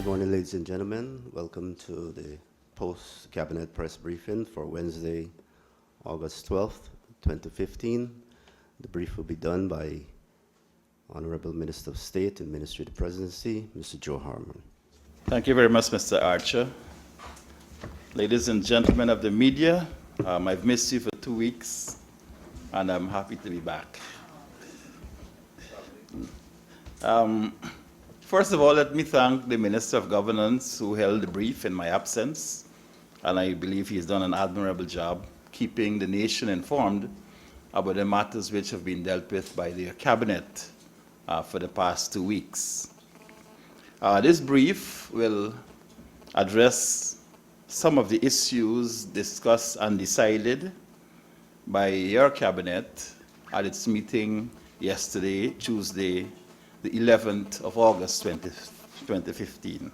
morning, ladies and gentlemen. Welcome to the post-cabinet press briefing for Wednesday, August 12th, 2015. The brief will be done by Honorable Minister of State and Ministry of the Presidency, Mr. Joe Harmon. Thank you very much, Mr. Archer. Ladies and gentlemen of the media, I've missed you for 2 weeks, and I'm happy to be back. First of all, let me thank the Minister of Governance who held the brief in my absence, and I believe he's done an admirable job keeping the nation informed about the matters which have been dealt with by their cabinet for the past 2 weeks. This brief will address some of the issues discussed and decided by your cabinet at its meeting yesterday, Tuesday, the 11th of August 2015.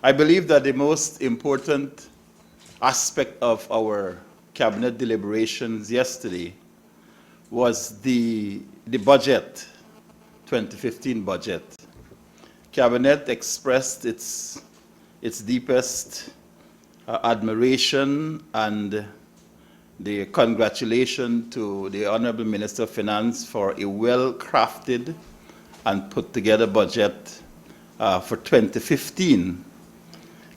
I believe that the most important aspect of our cabinet deliberations yesterday was the budget, 2015 budget. Cabinet expressed its deepest admiration and the congratulations to the Honorable Minister of Finance for a well-crafted and put-together budget for 2015.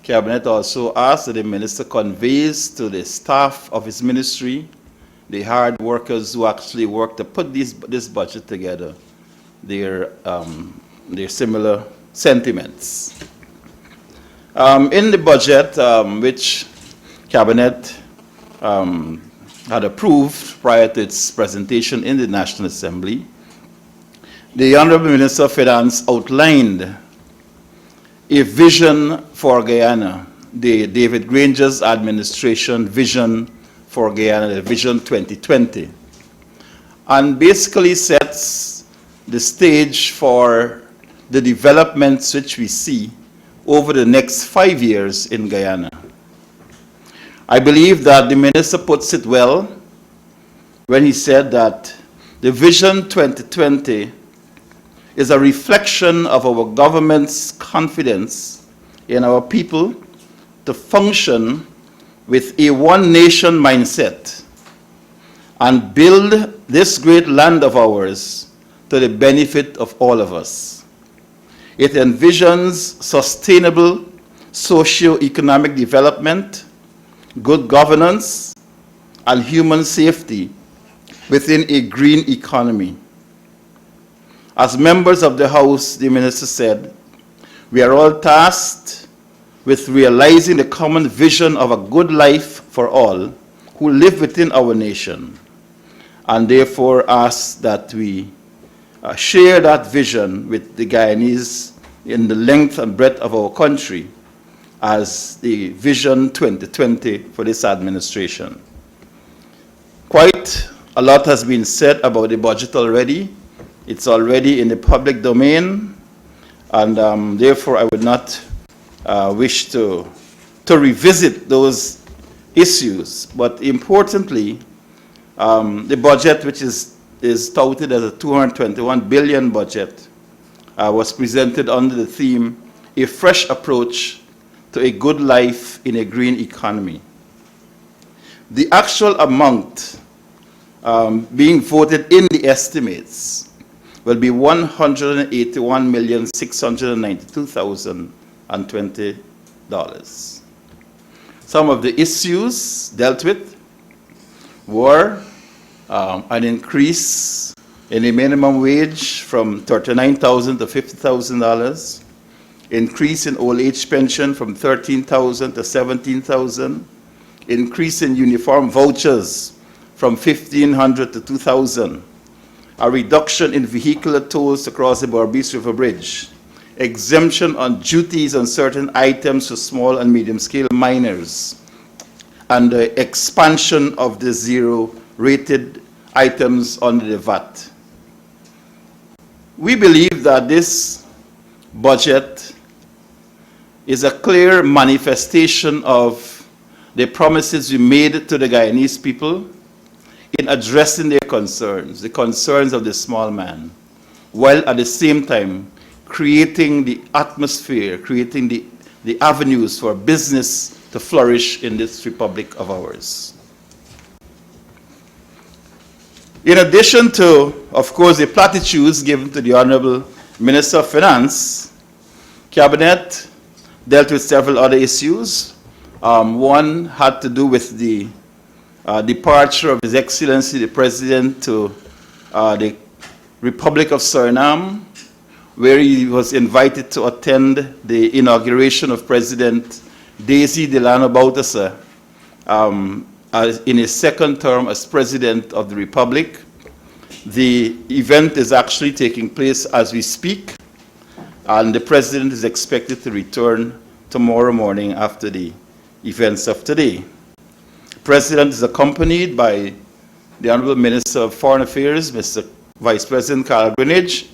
Cabinet also asked that the Minister conveys to the staff of his ministry, the hard workers who actually work to put this budget together, their similar sentiments. In the budget, which Cabinet had approved prior to its presentation in the National Assembly, the Honorable Minister of Finance outlined a vision for Guyana, the David Granger's administration vision for Guyana, the Vision 2020, and basically sets the stage for the developments which we see over the next 5 years in Guyana. I believe that the minister puts it well when he said that the Vision 2020 is a reflection of our government's confidence in our people to function with a one-nation mindset and build this great land of ours to the benefit of all of us. It envisions sustainable socio-economic development, good governance, and human safety within a green economy. As members of the House, the Minister said, we are all tasked with realizing the common vision of a good life for all who live within our nation, and therefore ask that we share that vision with the Guyanese in the length and breadth of our country as the Vision 2020 for this administration. Quite a lot has been said about the budget already. It's already in the public domain, and therefore I would not wish to revisit those issues. But importantly, the budget, which is touted as a 221 billion budget, was presented under the theme, A Fresh Approach to a Good Life in a Green Economy. The actual amount being voted in the estimates will be $181,692,020. Some of the issues dealt with were an increase in the minimum wage from $39,000 to $50,000, increase in old age pension from $13,000 to $17,000, increase in uniform vouchers from $1,500 to $2,000, a reduction in vehicular tolls across the Berbice River Bridge, exemption on duties on certain items for small and medium-scale miners, and the expansion of the zero-rated items under the VAT. We believe that this budget is a clear manifestation of the promises we made to the Guyanese people in addressing their concerns, the concerns of the small man, while at the same time creating the atmosphere, creating the avenues for business to flourish in this republic of ours. In addition to, of course, the platitudes given to the Honorable Minister of Finance, Cabinet dealt with several other issues. One had to do with the departure of His Excellency the President to the Republic of Suriname, where he was invited to attend the inauguration of President Daisy Delano Bouterse in his second term as President of the Republic. The event is actually taking place as we speak, and the President is expected to return tomorrow morning after the events of today. The President is accompanied by the Honorable Minister of Foreign Affairs, Mr. Vice President Carl Greenidge,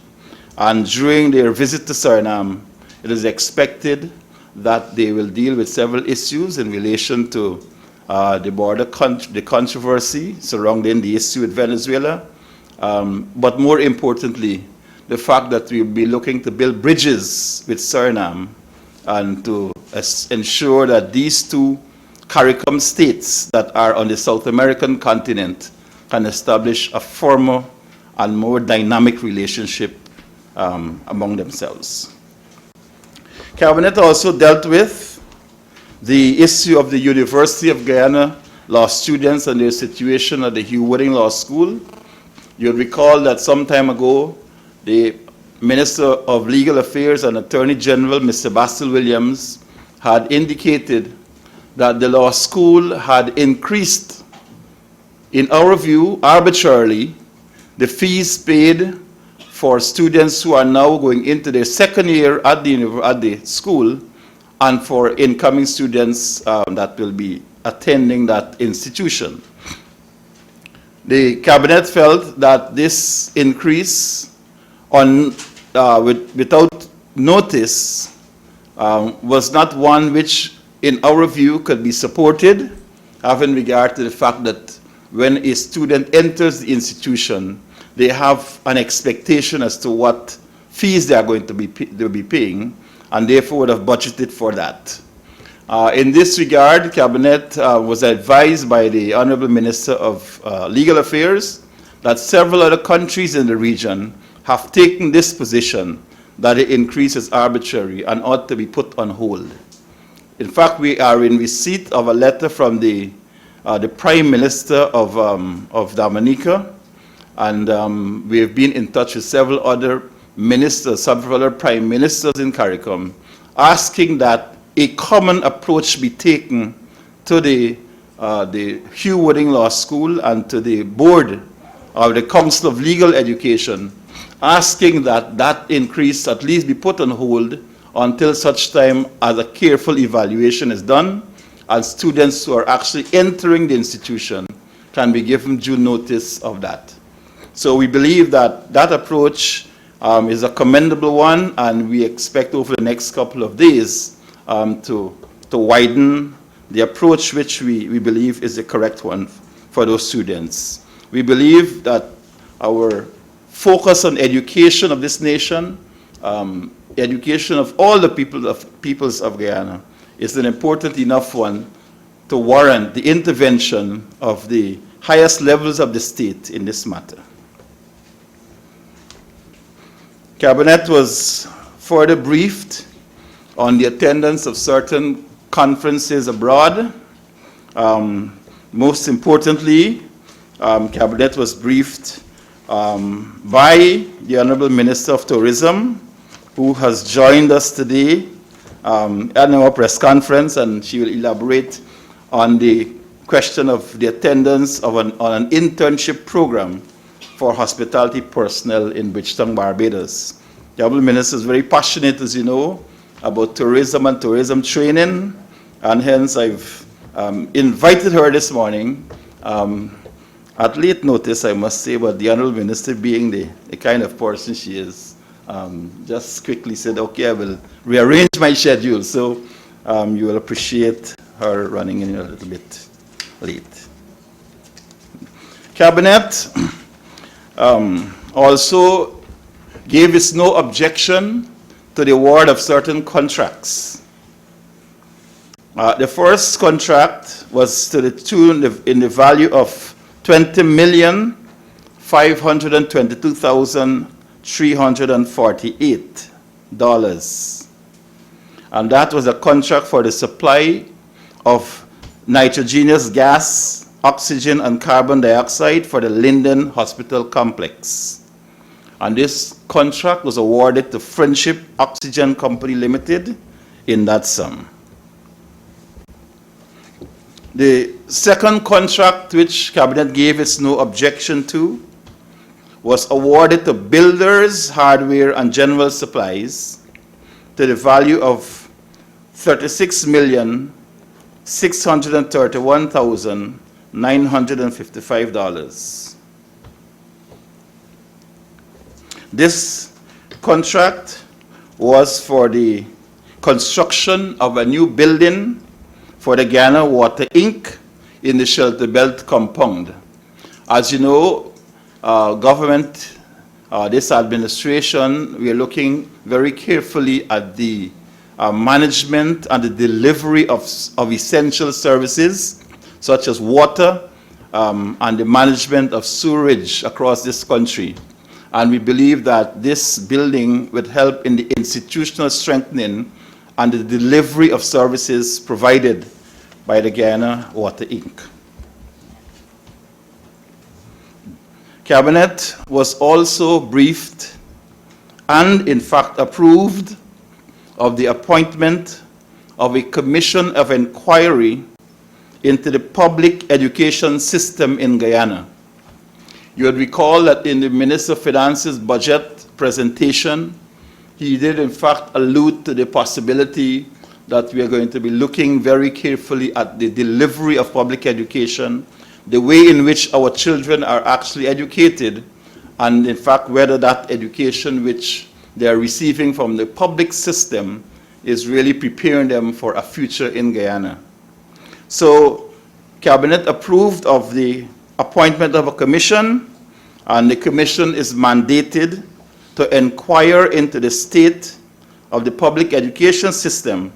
and during their visit to Suriname, it is expected that they will deal with several issues in relation to the controversy surrounding the issue with Venezuela, but more importantly, the fact that we'll be looking to build bridges with Suriname and to ensure that these two CARICOM states that are on the South American continent can establish a firmer and more dynamic relationship among themselves. Cabinet also dealt with the issue of the University of Guyana law students and their situation at the Hughes Law School. You'll recall that some time ago, the Minister of Legal Affairs and Attorney General, Mr. Basil Williams, had indicated that the law school had increased, in our view, arbitrarily, the fees paid for students who are now going into their second year at the school, and for incoming students that will be attending that institution. The Cabinet felt that this increase without notice was not one which, in our view, could be supported, having regard to the fact that when a student enters the institution, they have an expectation as to what fees they are going to be paying, and therefore would have budgeted for that. In this regard, Cabinet was advised by the Honorable Minister of Legal Affairs that several other countries in the region have taken this position that the increase is arbitrary and ought to be put on hold. In fact, we are in receipt of a letter from the Prime Minister of Dominica, and we have been in touch with several other ministers, several other prime ministers in CARICOM, asking that a common approach be taken to the Hugh Wooding Law School and to the board of the Council of Legal Education, asking that that increase at least be put on hold until such time as a careful evaluation is done and students who are actually entering the institution can be given due notice of that. So we believe that that approach is a commendable one, and we expect over the next couple of days to widen the approach which we believe is the correct one for those students. We believe that our focus on education of this nation, education of all the peoples of Guyana, is an important enough one to warrant the intervention of the highest levels of the state in this matter. Cabinet was further briefed on the attendance of certain conferences abroad. Most importantly, Cabinet was briefed by the Honorable Minister of Tourism, who has joined us today at our press conference, and she will elaborate on the question of the attendance of on an internship program for hospitality personnel in Bridgetown, Barbados. The Honorable Minister is very passionate, as you know, about tourism and tourism training, and hence I've invited her this morning, at late notice, I must say, but the Honorable Minister, being the kind of person she is, just quickly said, okay, I will rearrange my schedule, so you will appreciate her running in a little bit late. Cabinet also gave its no objection to the award of certain contracts. The first contract was to the tune in the value of $20,522,348. And that was a contract for the supply of nitrogenous gas, oxygen, and carbon dioxide for the Linden Hospital Complex. And this contract was awarded to Friendship Oxygen Company Limited in that sum. The second contract, which Cabinet gave its no objection to, was awarded to Builders, Hardware, and General Supplies to the value of $36,631,955. This contract was for the construction of a new building for the Guyana Water Inc. in the Shelter Belt compound. As you know, government, this administration, we are looking very carefully at the management and the delivery of essential services such as water and the management of sewerage across this country. And we believe that this building would help in the institutional strengthening and the delivery of services provided by the Guyana Water Inc. Cabinet was also briefed and in fact approved of the appointment of a commission of inquiry into the public education system in Guyana. You would recall that in the Minister of Finance's budget presentation, he did in fact allude to the possibility that we are going to be looking very carefully at the delivery of public education, the way in which our children are actually educated, and in fact whether that education which they are receiving from the public system is really preparing them for a future in Guyana. So Cabinet approved of the appointment of a commission, and the commission is mandated to inquire into the state of the public education system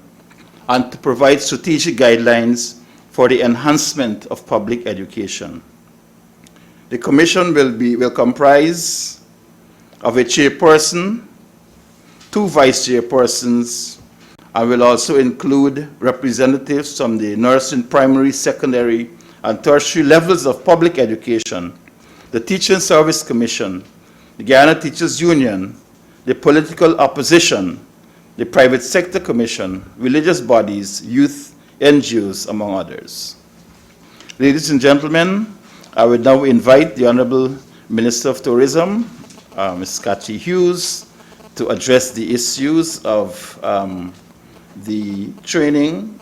and to provide strategic guidelines for the enhancement of public education. The commission will comprise of a chairperson, 2 vice chairpersons, and will also include representatives from the nursing, primary, secondary, and tertiary levels of public education, the Teaching Service Commission, the Guyana Teachers Union, the political opposition, the Private Sector Commission, religious bodies, youth, NGOs, among others. Ladies and gentlemen, I would now invite the Honorable Minister of Tourism, Ms. Cathy Hughes, to address the issues of the training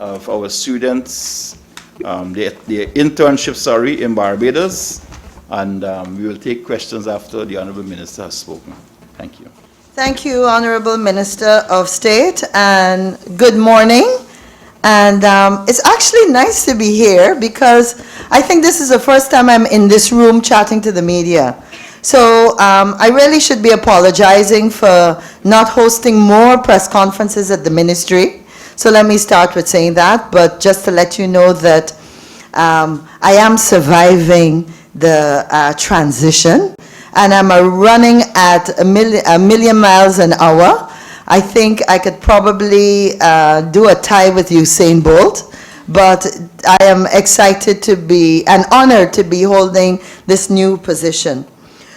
of our students, the internship, in Barbados, and we will take questions after the Honorable Minister has spoken. Thank you. Thank you, Honorable Minister of State, and good morning. And it's actually nice to be here because I think this is the first time I'm in this room chatting to the media. So I really should be apologizing for not hosting more press conferences at the ministry. So let me start with saying that, but just to let you know that I am surviving the transition, and I'm running at a million miles an hour. I think I could probably do a tie with Usain Bolt, but I am excited to be and honored to be holding this new position.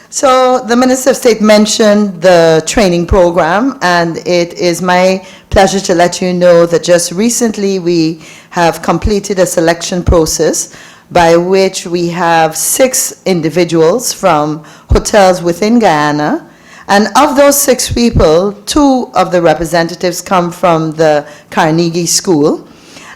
So the Minister of State mentioned the training program, and it is my pleasure to let you know that just recently we have completed a selection process by which we have 6 individuals from hotels within Guyana. And of those 6 people, 2 of the representatives come from the Carnegie School.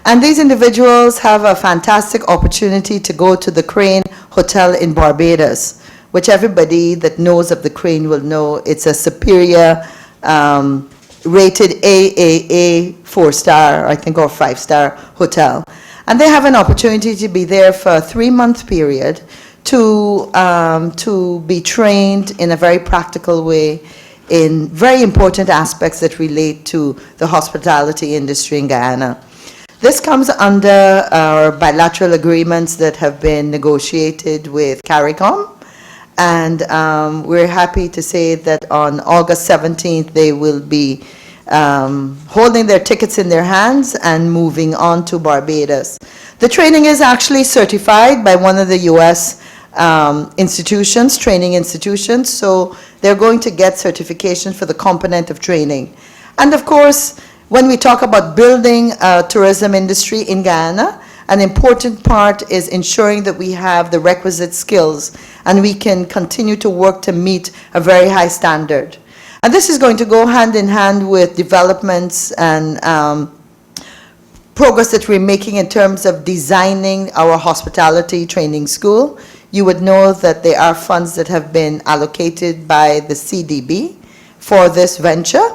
And these individuals have a fantastic opportunity to go to the Crane Hotel in Barbados, which everybody that knows of the Crane will know it's a superior rated AAA 4-star, I think, or 5-star hotel. And they have an opportunity to be there for a 3-month period to be trained in a very practical way in very important aspects that relate to the hospitality industry in Guyana. This comes under our bilateral agreements that have been negotiated with CARICOM, and we're happy to say that on August 17th they will be holding their tickets in their hands and moving on to Barbados. The training is actually certified by one of the U.S. Institutions, training institutions, so they're going to get certification for the component of training. And of course, when we talk about building a tourism industry in Guyana, an important part is ensuring that we have the requisite skills and we can continue to work to meet a very high standard. And this is going to go hand in hand with developments and progress that we're making in terms of designing our hospitality training school. You would know that there are funds that have been allocated by the CDB for this venture.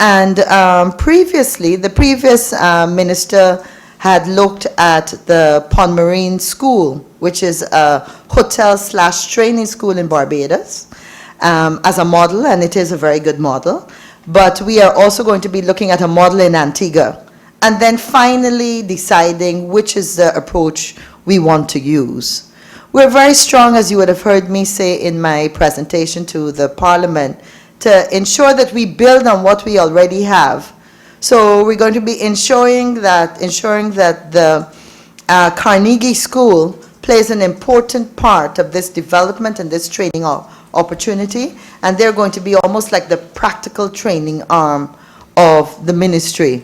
And previously, the previous minister had looked at the Pond Marine School, which is a hotel/training school in Barbados, as a model, and it is a very good model. But we are also going to be looking at a model in Antigua, and then finally deciding which is the approach we want to use. We're very strong, as you would have heard me say in my presentation to the Parliament, to ensure that we build on what we already have. So we're going to be ensuring that the Carnegie School plays an important part of this development and this training opportunity, and they're going to be almost like the practical training arm of the ministry.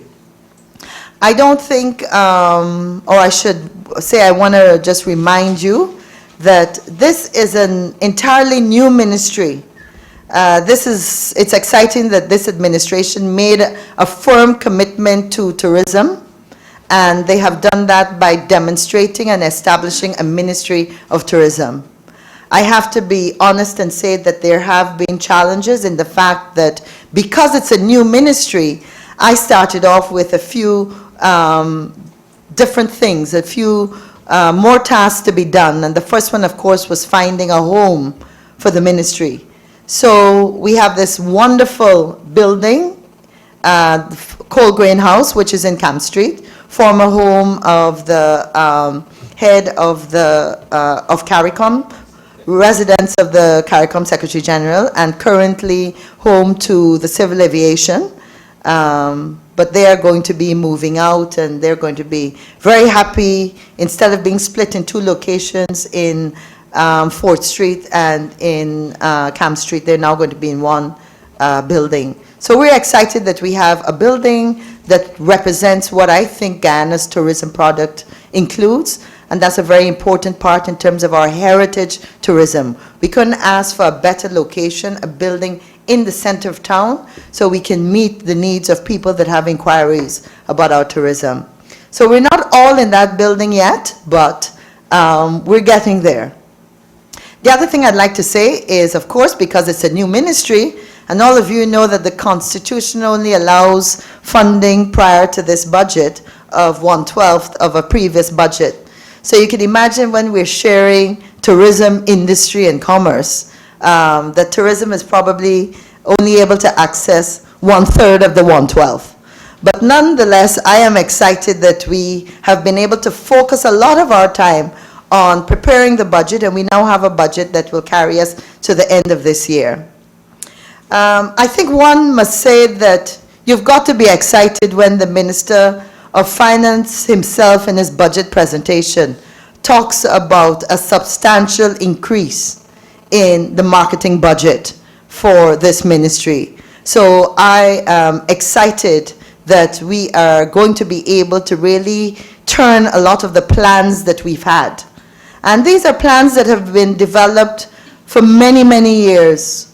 I don't think, or I should say, I want to just remind you that this is an entirely new ministry. It's exciting that this administration made a firm commitment to tourism, and they have done that by demonstrating and establishing a Ministry of Tourism. I have to be honest and say that there have been challenges in the fact that because it's a new ministry, I started off with a few different things, a few more tasks to be done. And the first one, of course, was finding a home for the ministry. So we have this wonderful building, Coal Grain House, which is in Camp Street, former home of the head of CARICOM, residence of the CARICOM Secretary General, and currently home to the Civil Aviation. But they are going to be moving out, and they're going to be very happy. Instead of being split in two locations in 4th Street and in Camp Street, they're now going to be in one building. So we're excited that we have a building that represents what I think Guyana's tourism product includes, and that's a very important part in terms of our heritage tourism. We couldn't ask for a better location, a building in the center of town, so we can meet the needs of people that have inquiries about our tourism. So we're not all in that building yet, but we're getting there. The other thing I'd like to say is, of course, because it's a new ministry, and all of you know that the Constitution only allows funding prior to this budget of 1/12 of a previous budget. So you can imagine when we're sharing tourism, industry, and commerce, that tourism is probably only able to access 1/3 of the 1/12. But nonetheless, I am excited that we have been able to focus a lot of our time on preparing the budget, and we now have a budget that will carry us to the end of this year. I think one must say that you've got to be excited when the Minister of Finance himself in his budget presentation talks about a substantial increase in the marketing budget for this ministry. So I am excited that we are going to be able to really turn a lot of the plans that we've had. And these are plans that have been developed for many, many years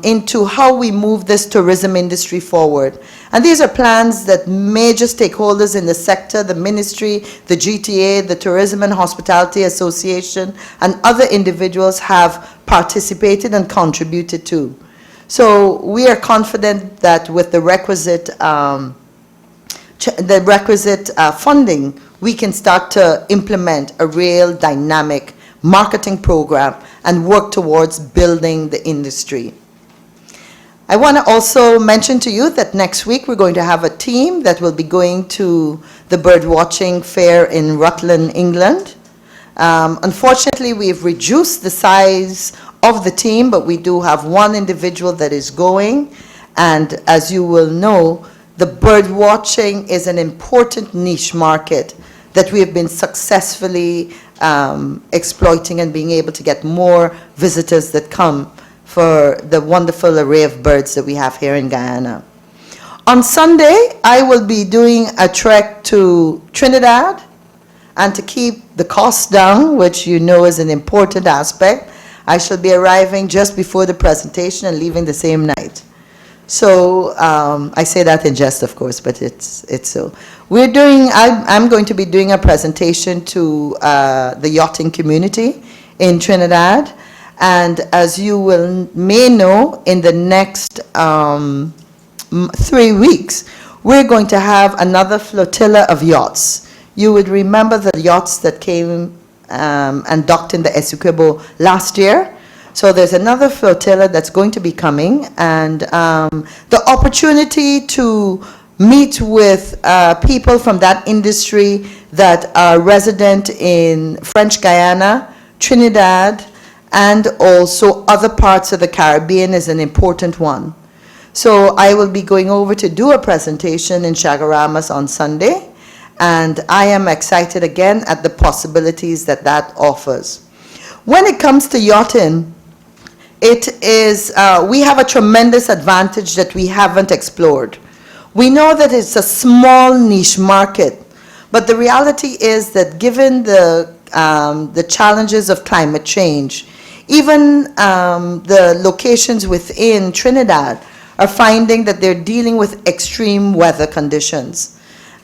into how we move this tourism industry forward. And these are plans that major stakeholders in the sector, the ministry, the GTA, the Tourism and Hospitality Association, and other individuals have participated and contributed to. So we are confident that with the requisite funding, we can start to implement a real dynamic marketing program and work towards building the industry. I want to also mention to you that next week we're going to have a team that will be going to the bird watching fair in Rutland, England. Unfortunately, we've reduced the size of the team, but we do have one individual that is going. And as you will know, the bird watching is an important niche market that we have been successfully exploiting and being able to get more visitors that come for the wonderful array of birds that we have here in Guyana. On Sunday, I will be doing a trek to Trinidad, and to keep the costs down, which you know is an important aspect, I shall be arriving just before the presentation and leaving the same night. So I say that in jest, of course, but it's so. I'm going to be doing a presentation to the yachting community in Trinidad. And as you may know, in the next 3 weeks, we're going to have another flotilla of yachts. You would remember the yachts that came and docked in the Essequibo last year. So there's another flotilla that's going to be coming, and the opportunity to meet with people from that industry that are resident in French Guyana, Trinidad, and also other parts of the Caribbean is an important one. So I will be going over to do a presentation in Chagaramas on Sunday, and I am excited again at the possibilities that that offers. When it comes to yachting, it is, we have a tremendous advantage that we haven't explored. We know that it's a small niche market, but the reality is that given the challenges of climate change, even the locations within Trinidad are finding that they're dealing with extreme weather conditions.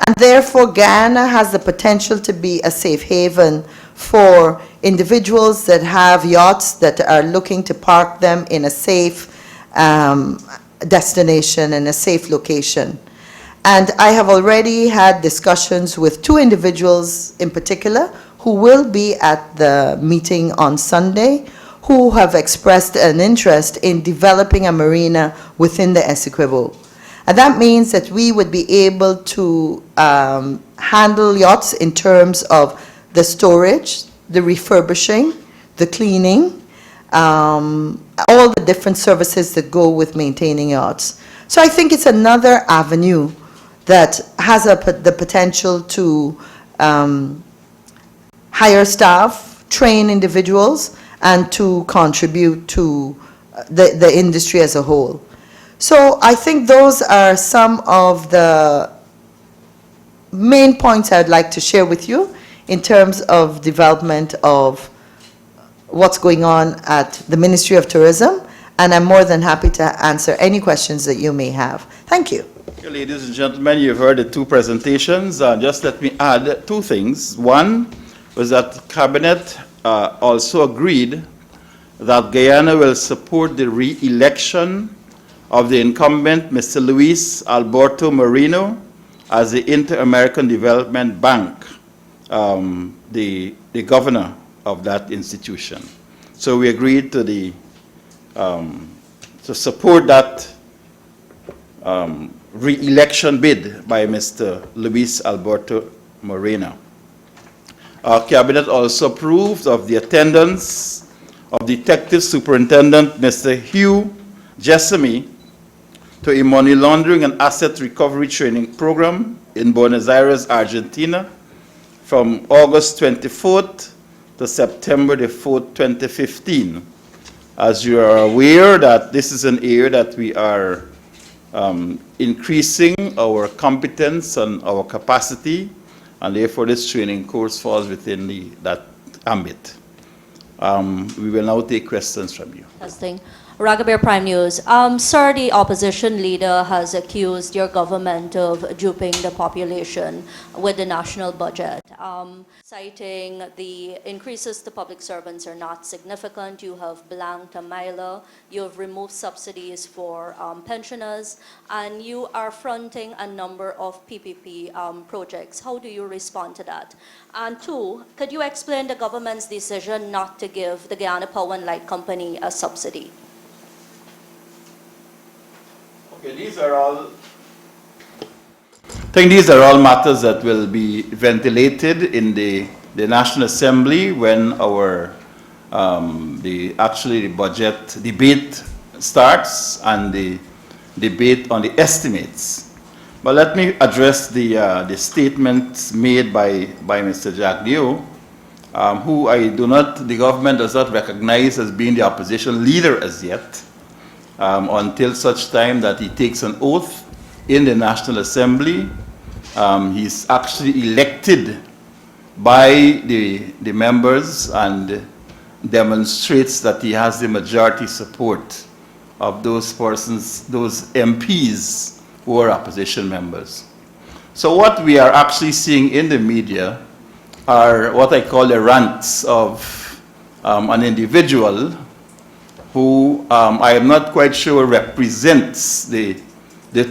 And therefore, Guyana has the potential to be a safe haven for individuals that have yachts that are looking to park them in a safe destination and a safe location. And I have already had discussions with 2 individuals in particular who will be at the meeting on Sunday, who have expressed an interest in developing a marina within the Essequibo. And that means that we would be able to handle yachts in terms of the storage, the refurbishing, the cleaning, all the different services that go with maintaining yachts. So I think it's another avenue that has the potential to hire staff, train individuals, and to contribute to the industry as a whole. So I think those are some of the main points I'd like to share with you in terms of development of what's going on at the Ministry of Tourism, and I'm more than happy to answer any questions that you may have. Thank you. Okay, ladies and gentlemen, you've heard the 2 presentations. Just let me add 2 things. One was that Cabinet also agreed that Guyana will support the re-election of the incumbent, Mr. Luis Alberto Moreno, as the Inter-American Development Bank, the governor of that institution. So we agreed to to support that re-election bid by Mr. Luis Alberto Moreno. Our Cabinet also approved of the attendance of Detective Superintendent Mr. Hughes Jessamy to a money laundering and asset recovery training program in Buenos Aires, Argentina, from August 24th to September the 4th, 2015. As you are aware, that this is an area that we are increasing our competence and our capacity, and therefore this training course falls within that ambit. We will now take questions from you. Testing. Ragabir Prime News. Sir, the opposition leader has accused your government of duping the population with the national budget, citing the increases to public servants are not significant. You have blanked a miler, you have removed subsidies for pensioners, and you are fronting a number of PPP projects. How do you respond to that? And 2, could you explain the government's decision not to give the Guyana Power and Light Company a subsidy? Okay, these are all, I think these are all matters that will be ventilated in the National Assembly when our, the budget debate starts and the debate on the estimates. But let me address the statements made by Mr. Jagdeo, who the government does not recognize as being the opposition leader as yet, until such time that he takes an oath in the National Assembly. He's actually elected by the members and demonstrates that he has the majority support of those persons, those MPs who are opposition members. So what we are actually seeing in the media are what I call the rants of an individual who I am not quite sure represents the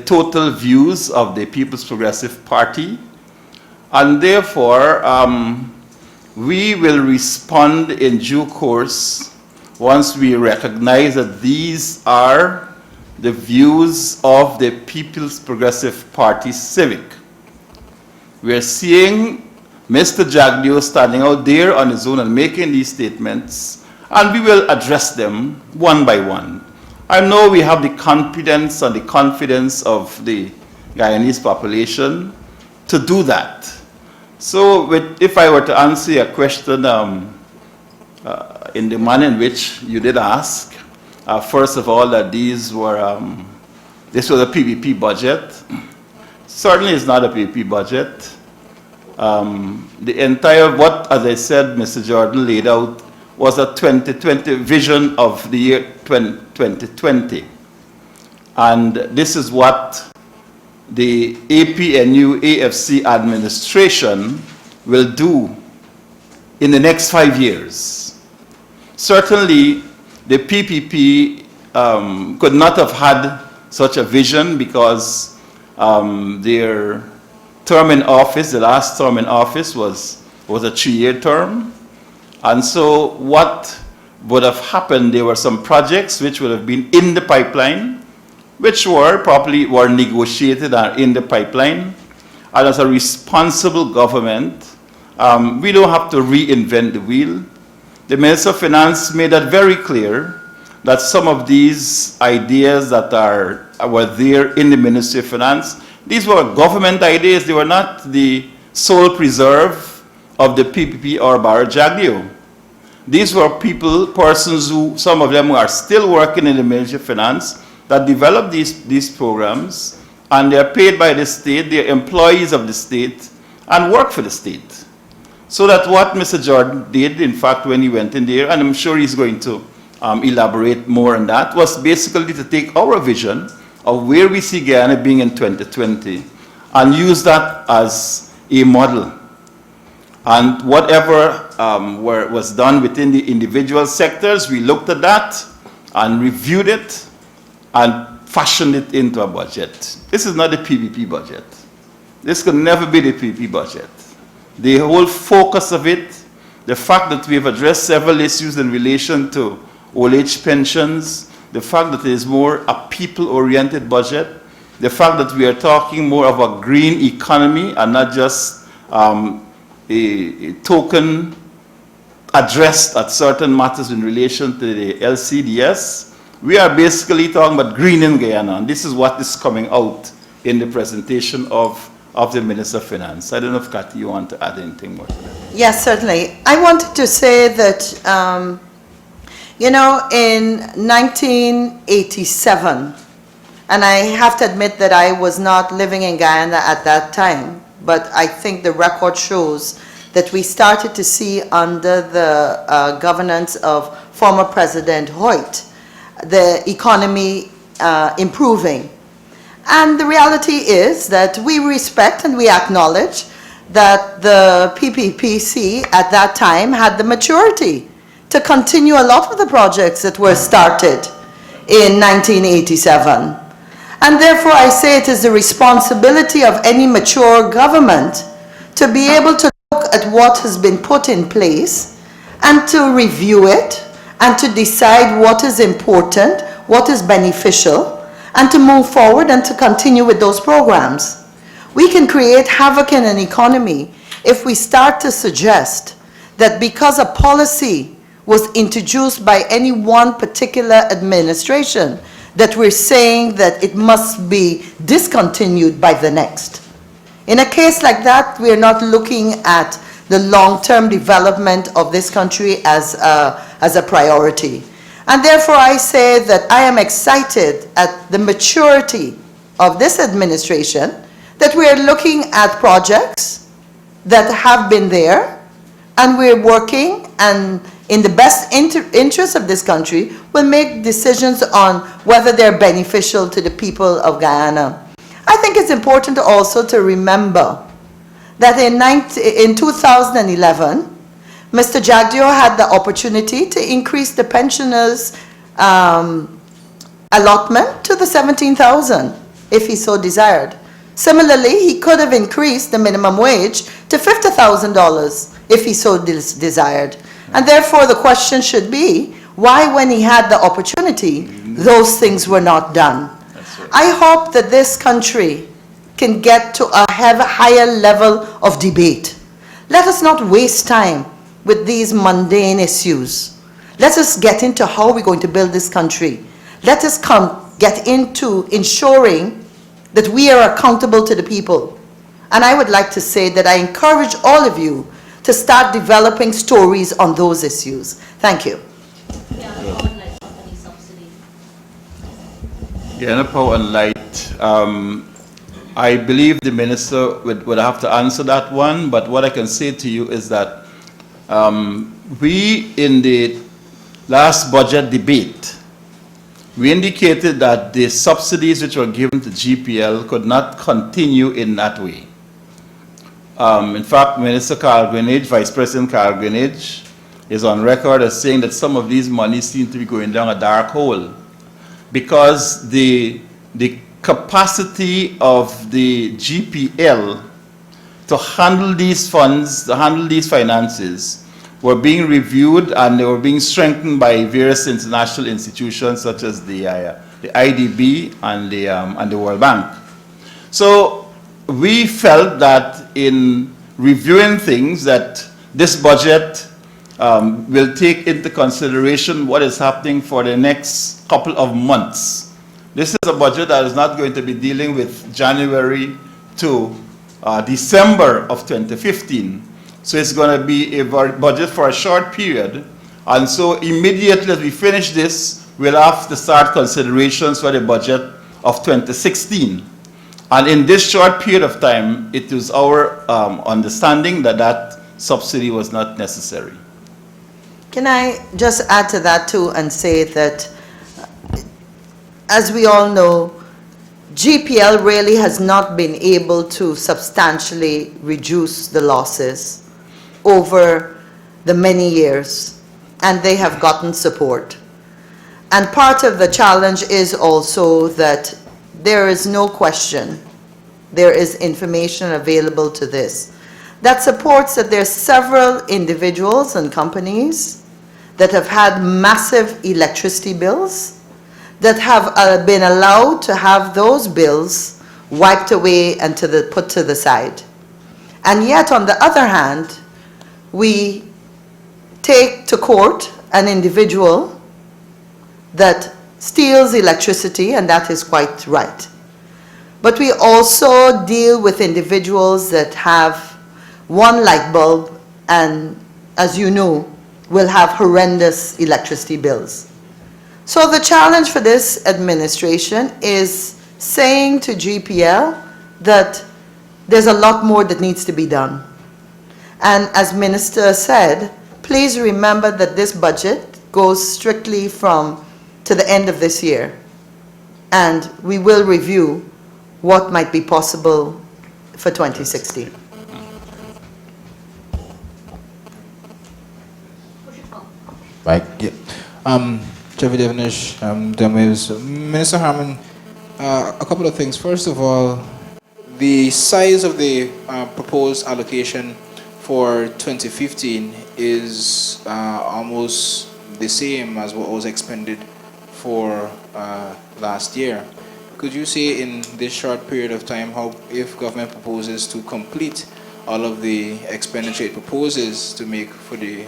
total views of the People's Progressive Party, and therefore we will respond in due course once we recognize that these are the views of the People's Progressive Party Civic. We are seeing Mr. Jagdeo standing out there on his own and making these statements, and we will address them one by one. I know we have the confidence and the confidence of the Guyanese population to do that. So if I were to answer your question in the manner in which you did ask, first of all, that this was a PPP budget. Certainly it's not a PPP budget. The entire, as I said, Mr. Jordan laid out, was a 2020 vision of the year 2020. And this is what the APNU AFC administration will do in the next 5 years. Certainly, the PPP could not have had such a vision because their term in office, the last term in office was a 3-year term. And so what would have happened, there were some projects which would have been in the pipeline, which were negotiated and in the pipeline. And as a responsible government, we don't have to reinvent the wheel. The Minister of Finance made that very clear, that some of these ideas that were there in the Ministry of Finance, these were government ideas. They were not the sole preserve of the PPP or Barra Jagdeo. These were persons who, some of them are still working in the Ministry of Finance, that developed these programs, and they're paid by the state, they're employees of the state, and work for the state. So that what Mr. Jordan did, in fact, when he went in there, and I'm sure he's going to elaborate more on that, was basically to take our vision of where we see Guyana being in 2020 and use that as a model. And whatever was done within the individual sectors, we looked at that and reviewed it and fashioned it into a budget. This is not the PPP budget. This could never be the PPP budget. The whole focus of it, the fact that we've addressed several issues in relation to old age pensions, the fact that it is more a people-oriented budget, the fact that we are talking more of a green economy and not just a token addressed at certain matters in relation to the LCDS. We are basically talking about green in Guyana, and this is what is coming out in the presentation of the Minister of Finance. I don't know if Kathy, you want to add anything more to that? Yes, certainly. I wanted to say that, you know, in 1987, and I have to admit that I was not living in Guyana at that time, but I think the record shows that we started to see under the governance of former President Hoyt, the economy improving. And the reality is that we respect and we acknowledge that the PPPC at that time had the maturity to continue a lot of the projects that were started in 1987. And therefore I say it is the responsibility of any mature government to be able to look at what has been put in place and to review it and to decide what is important, what is beneficial, and to move forward and to continue with those programs. We can create havoc in an economy if we start to suggest that because a policy was introduced by any one particular administration, that we're saying that it must be discontinued by the next. In a case like that, we're not looking at the long-term development of this country as a priority. And therefore, I say that I am excited at the maturity of this administration, that we are looking at projects that have been there, and we're working, and in the best interest of this country, will make decisions on whether they're beneficial to the people of Guyana. I think it's important also to remember that in 2011, Mr. Jagdeo had the opportunity to increase the pensioners' allotment to the 17,000 if he so desired. Similarly, he could have increased the minimum wage to $50,000 if he so desired. And therefore, the question should be, why, when he had the opportunity, those things were not done? Right. I hope that this country can get to a higher level of debate. Let us not waste time with these mundane issues. Let us get into how we're going to build this country. Let us get into ensuring that we are accountable to the people. And I would like to say that I encourage all of you to start developing stories on those issues. Thank you. Guyana Power and Light, I believe the minister would have to answer that one, but what I can say to you is that we, in the last budget debate, we indicated that the subsidies which were given to GPL could not continue in that way. In fact, Minister Carl Greenidge, Vice President Carl Greenidge, is on record as saying that some of these monies seem to be going down a dark hole because the capacity of the GPL to handle these funds, to handle these finances, were being reviewed and they were being strengthened by various international institutions such as the IDB and the World Bank. So we felt that in reviewing things that this budget will take into consideration what is happening for the next couple of months. This is a budget that is not going to be dealing with January to December of 2015. So it's going to be a budget for a short period. And so immediately as we finish this, we'll have to start considerations for the budget of 2016. And in this short period of time, it is our understanding that that subsidy was not necessary. Can I just add to that too and say that, as we all know, GPL really has not been able to substantially reduce the losses over the many years, and they have gotten support. And part of the challenge is also that there is no question, there is information available to this, that supports that there are several individuals and companies that have had massive electricity bills that have been allowed to have those bills wiped away and put to the side. And yet, on the other hand, we take to court an individual that steals electricity, and that is quite right. But we also deal with individuals that have one light bulb and, as you know, will have horrendous electricity bills. So the challenge for this administration is saying to GPL that there's a lot more that needs to be done. And as Minister said, please remember that this budget goes strictly to the end of this year. And we will review what might be possible for 2016. Right. Yeah. Jeffrey Devenish, Minister Harmon, a couple of things. First of all, the size of the proposed allocation for 2015 is almost the same as what was expended for last year. could you say in this short period of time how, if government proposes to complete all of the expenditure it proposes to make for the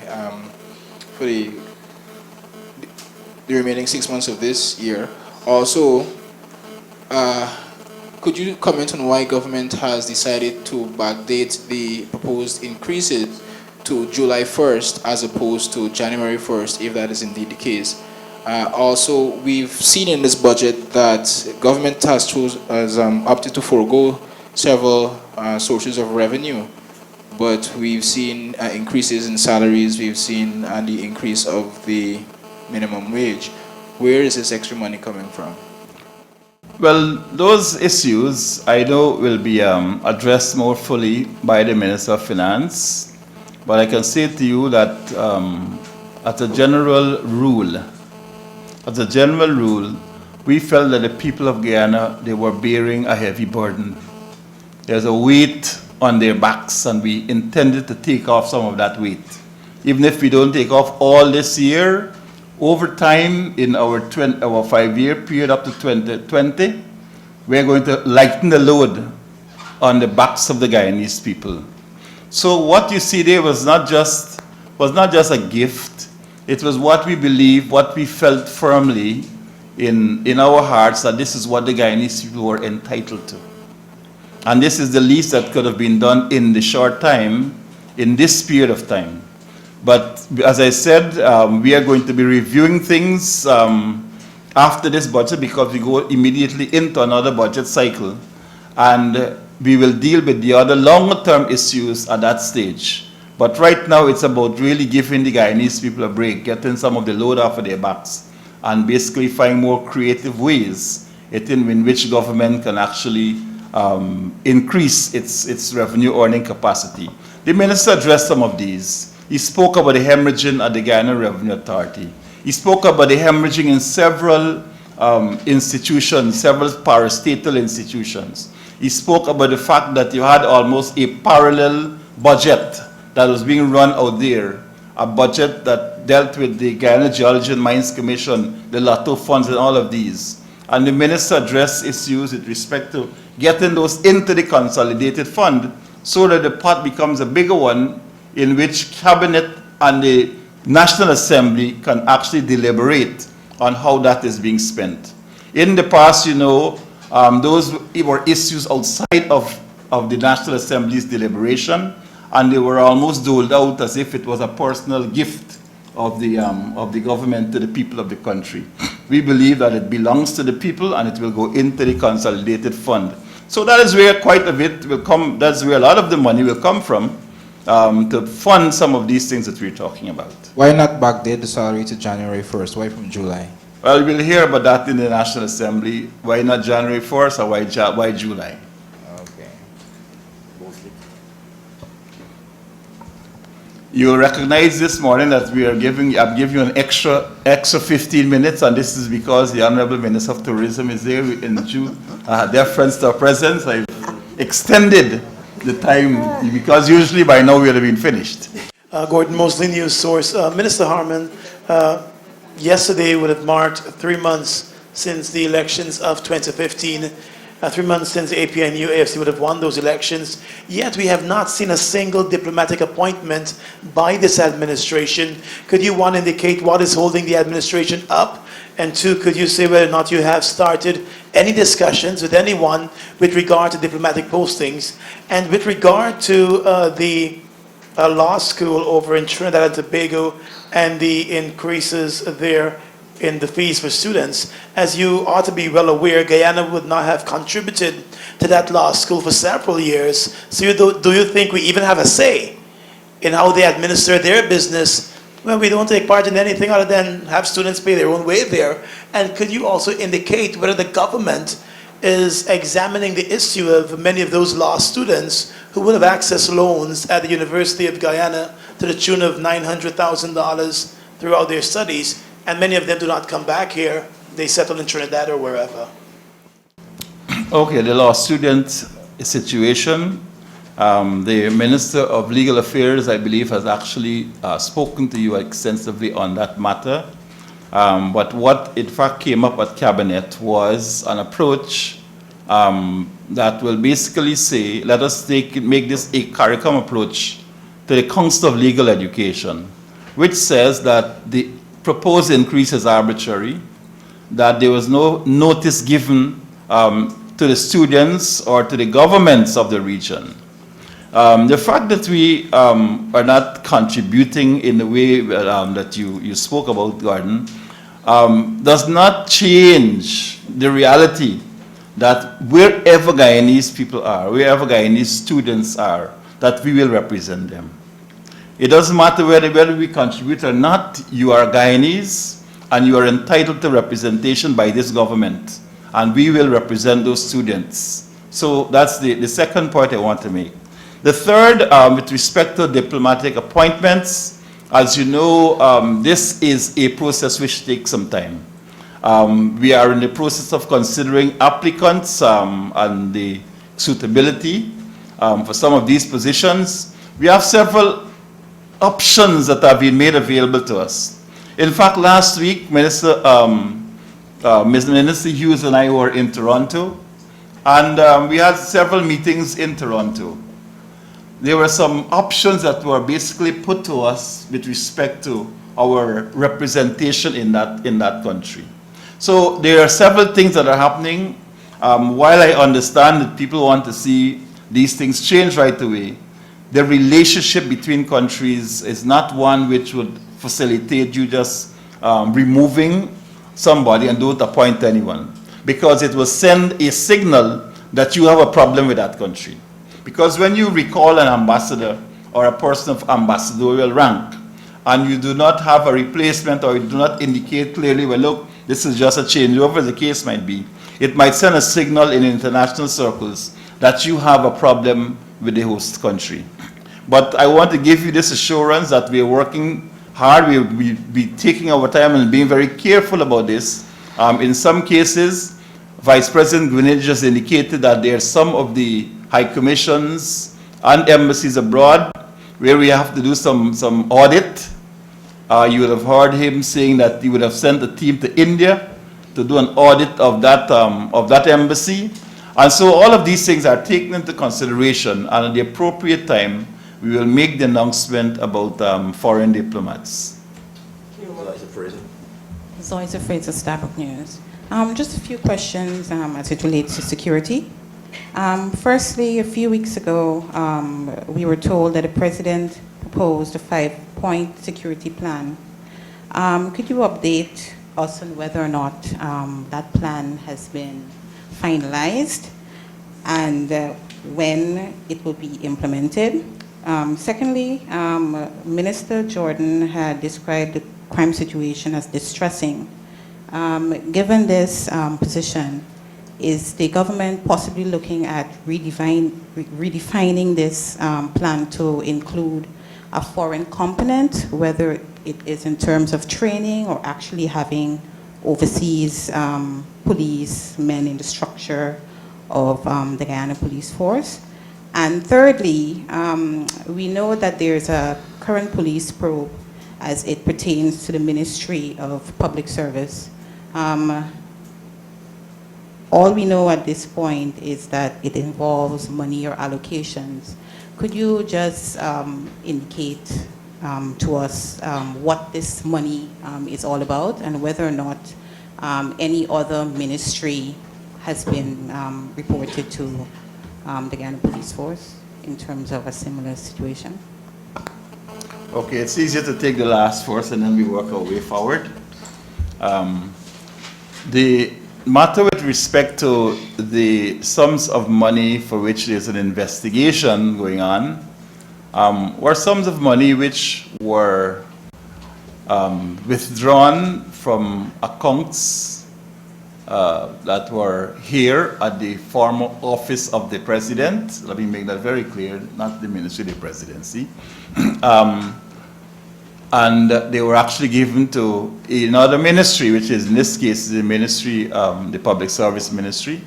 remaining 6 months of this year? Also, could you comment on why government has decided to backdate the proposed increases to July 1st as opposed to January 1st, if that is indeed the case? Also, we've seen in this budget that government has opted to forego several sources of revenue, but we've seen increases in salaries, we've seen the increase of the minimum wage. Where is this extra money coming from? Well, those issues I know will be addressed more fully by the Minister of Finance, but I can say to you that as a general rule, we felt that the people of Guyana, they were bearing a heavy burden. There's a weight on their backs, and we intended to take off some of that weight. Even if we don't take off all this year, over time in our 5-year period up to 2020, we're going to lighten the load on the backs of the Guyanese people. So what you see there was not just a gift. It was what we believed, what we felt firmly in our hearts, that this is what the Guyanese people were entitled to. And this is the least that could have been done in the short time, in this period of time. But as I said, we are going to be reviewing things after this budget, because we go immediately into another budget cycle. And we will deal with the other longer-term issues at that stage. But right now, it's about really giving the Guyanese people a break, getting some of the load off of their backs, and basically find more creative ways in which government can actually increase its revenue earning capacity. The minister addressed some of these. He spoke about the hemorrhaging at the Guyana Revenue Authority. He spoke about the hemorrhaging in several institutions, several parastatal institutions. He spoke about the fact that you had almost a parallel budget that was being run out there, a budget that dealt with the Guyana Geology and Mines Commission, the Lotto funds, and all of these. And the minister addressed issues with respect to getting those into the consolidated fund so that the pot becomes a bigger one in which Cabinet and the National Assembly can actually deliberate on how that is being spent. In the past, you know, those were issues outside of the National Assembly's deliberation, and they were almost doled out as if it was a personal gift of the government to the people of the country. We believe that it belongs to the people, and it will go into the consolidated fund. So that is where quite a bit will come, that's where a lot of the money will come from, to fund some of these things that we're talking about. Why not backdate the salary to January 1st? Why from July? Well, we'll hear about that in the National Assembly. Why not January 1st, or why July? Okay. You'll recognize this morning that I'm giving you an extra 15 minutes, and this is because the Honorable Minister of Tourism is there in due deference to our presence. I've extended the time, because usually by now we would have been finished. Gordon Mosley, News Source. Minister Harmon, yesterday would have marked 3 months since the elections of 2015. 3 months since the APNU AFC would have won those elections, yet we have not seen a single diplomatic appointment by this administration. Could you, one, indicate what is holding the administration up? And two, could you say whether or not you have started any discussions with anyone with regard to diplomatic postings? And with regard to the law school over in Trinidad and Tobago and the increases there in the fees for students, as you ought to be well aware, Guyana would not have contributed to that law school for several years. So do you think we even have a say in how they administer their business when we don't take part in anything other than have students pay their own way there? And could you also indicate whether the government is examining the issue of many of those law students who would have accessed loans at the University of Guyana to the tune of $900,000 throughout their studies, and many of them do not come back here, they settle in Trinidad or wherever? Okay, the law student situation. The Minister of Legal Affairs, I believe, has actually spoken to you extensively on that matter. But what in fact came up at Cabinet was an approach that will basically say, let us make this a curriculum approach to the Council of Legal Education, which says that the proposed increase is arbitrary, that there was no notice given to the students or to the governments of the region. The fact that we are not contributing in the way that you spoke about, Gordon, does not change the reality that wherever Guyanese people are, wherever Guyanese students are, that we will represent them. It doesn't matter whether we contribute or not, you are Guyanese and you are entitled to representation by this government, and we will represent those students. So that's the second point I want to make. The third, with respect to diplomatic appointments, as you know, this is a process which takes some time. We are in the process of considering applicants and the suitability for some of these positions. We have several options that have been made available to us. In fact, last week, Minister Hughes and I were in Toronto, and we had several meetings in Toronto. There were some options that were basically put to us with respect to our representation in that country. So there are several things that are happening. While I understand that people want to see these things change right away, the relationship between countries is not one which would facilitate you just removing somebody and don't appoint anyone, because it will send a signal that you have a problem with that country. Because when you recall an ambassador or a person of ambassadorial rank, and you do not have a replacement, or you do not indicate clearly, well, look, this is just a changeover, the case might be, it might send a signal in international circles that you have a problem with the host country. But I want to give you this assurance that we are working hard, we'll be taking our time and being very careful about this. In some cases, Vice President Gwynedd just indicated that there are some of the high commissions and embassies abroad where we have to do some audit. You would have heard him saying that he would have sent a team to India to do an audit of that embassy. And so all of these things are taken into consideration, and at the appropriate time, we will make the announcement about foreign diplomats. Zoysa Fraser, Starbuck News. Just a few questions as it relates to security. Firstly, a few weeks ago, we were told that the President proposed a 5-point security plan. Could you update us on whether or not that plan has been finalized and when it will be implemented? Secondly, Minister Jordan had described the crime situation as distressing. Given this position, is the government possibly looking at redefining this plan to include a foreign component, whether it is in terms of training or actually having overseas police men in the structure of the Guyana Police Force? And thirdly, we know that there's a current police probe as it pertains to the Ministry of Public Service. All we know at this point is that it involves money or allocations. Could you just indicate to us what this money is all about, and whether or not any other ministry has been reported to the Guyana Police Force in terms of a similar situation? Okay, it's easier to take the last first and then we work our way forward. The matter with respect to the sums of money for which there's an investigation going on were sums of money which were withdrawn from accounts that were here at the former office of the President. Let me make that very clear, not the Ministry of the Presidency. And they were actually given to another ministry, which is in this case the ministry, the Public Service Ministry,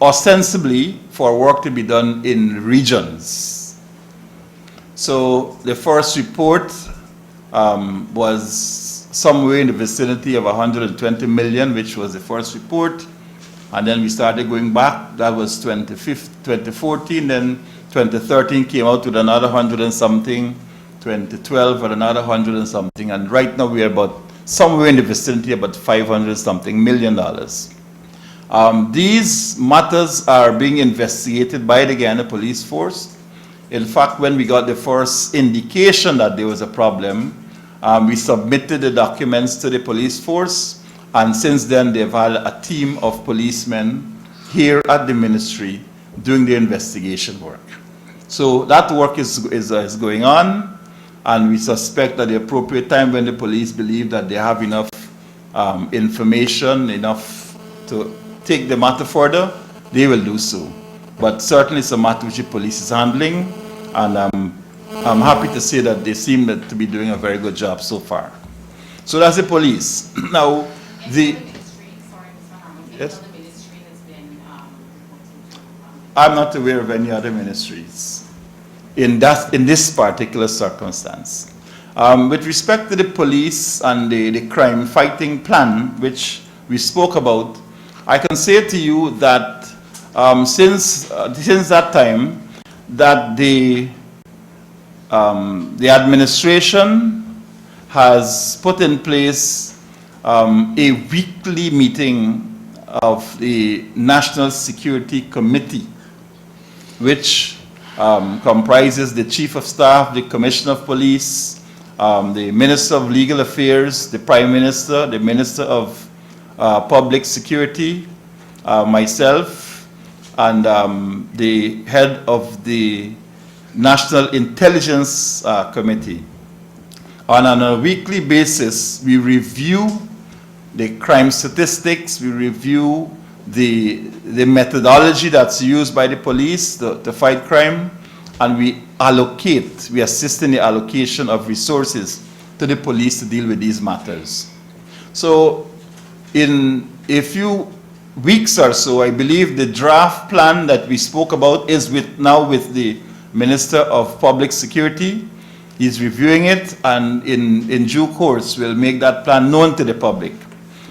ostensibly for work to be done in regions. So the first report was somewhere in the vicinity of 120 million, which was the first report. And then we started going back. That was 2014. Then 2013 came out with another 100 and something. 2012 with another 100 and something. And right now we are about somewhere in the vicinity about 500 something million dollars. These matters are being investigated by the Guyana Police Force. In fact, when we got the first indication that there was a problem, we submitted the documents to the police force, and since then they've had a team of policemen here at the ministry doing the investigation work. So that work is going on, and we suspect at the appropriate time when the police believe that they have enough information, enough to take the matter further, they will do so. But certainly it's a matter which the police is handling, and I'm happy to say that they seem to be doing a very good job so far. So that's the police. Now, the... Yes? I'm not aware of any other ministries in this particular circumstance. With respect to the police and the crime fighting plan, which we spoke about, I can say to you that since that time, that the administration has put in place a weekly meeting of the National Security Committee, which comprises the Chief of Staff, the Commissioner of Police, the Minister of Legal Affairs, the Prime Minister, the Minister of Public Security, myself, and the head of the National Intelligence Committee. On a weekly basis, we review the crime statistics, we review the methodology that's used by the police to fight crime, and we assist in the allocation of resources to the police to deal with these matters. So in a few weeks or so, I believe the draft plan that we spoke about is now with the Minister of Public Security. He's reviewing it, and in due course we'll make that plan known to the public.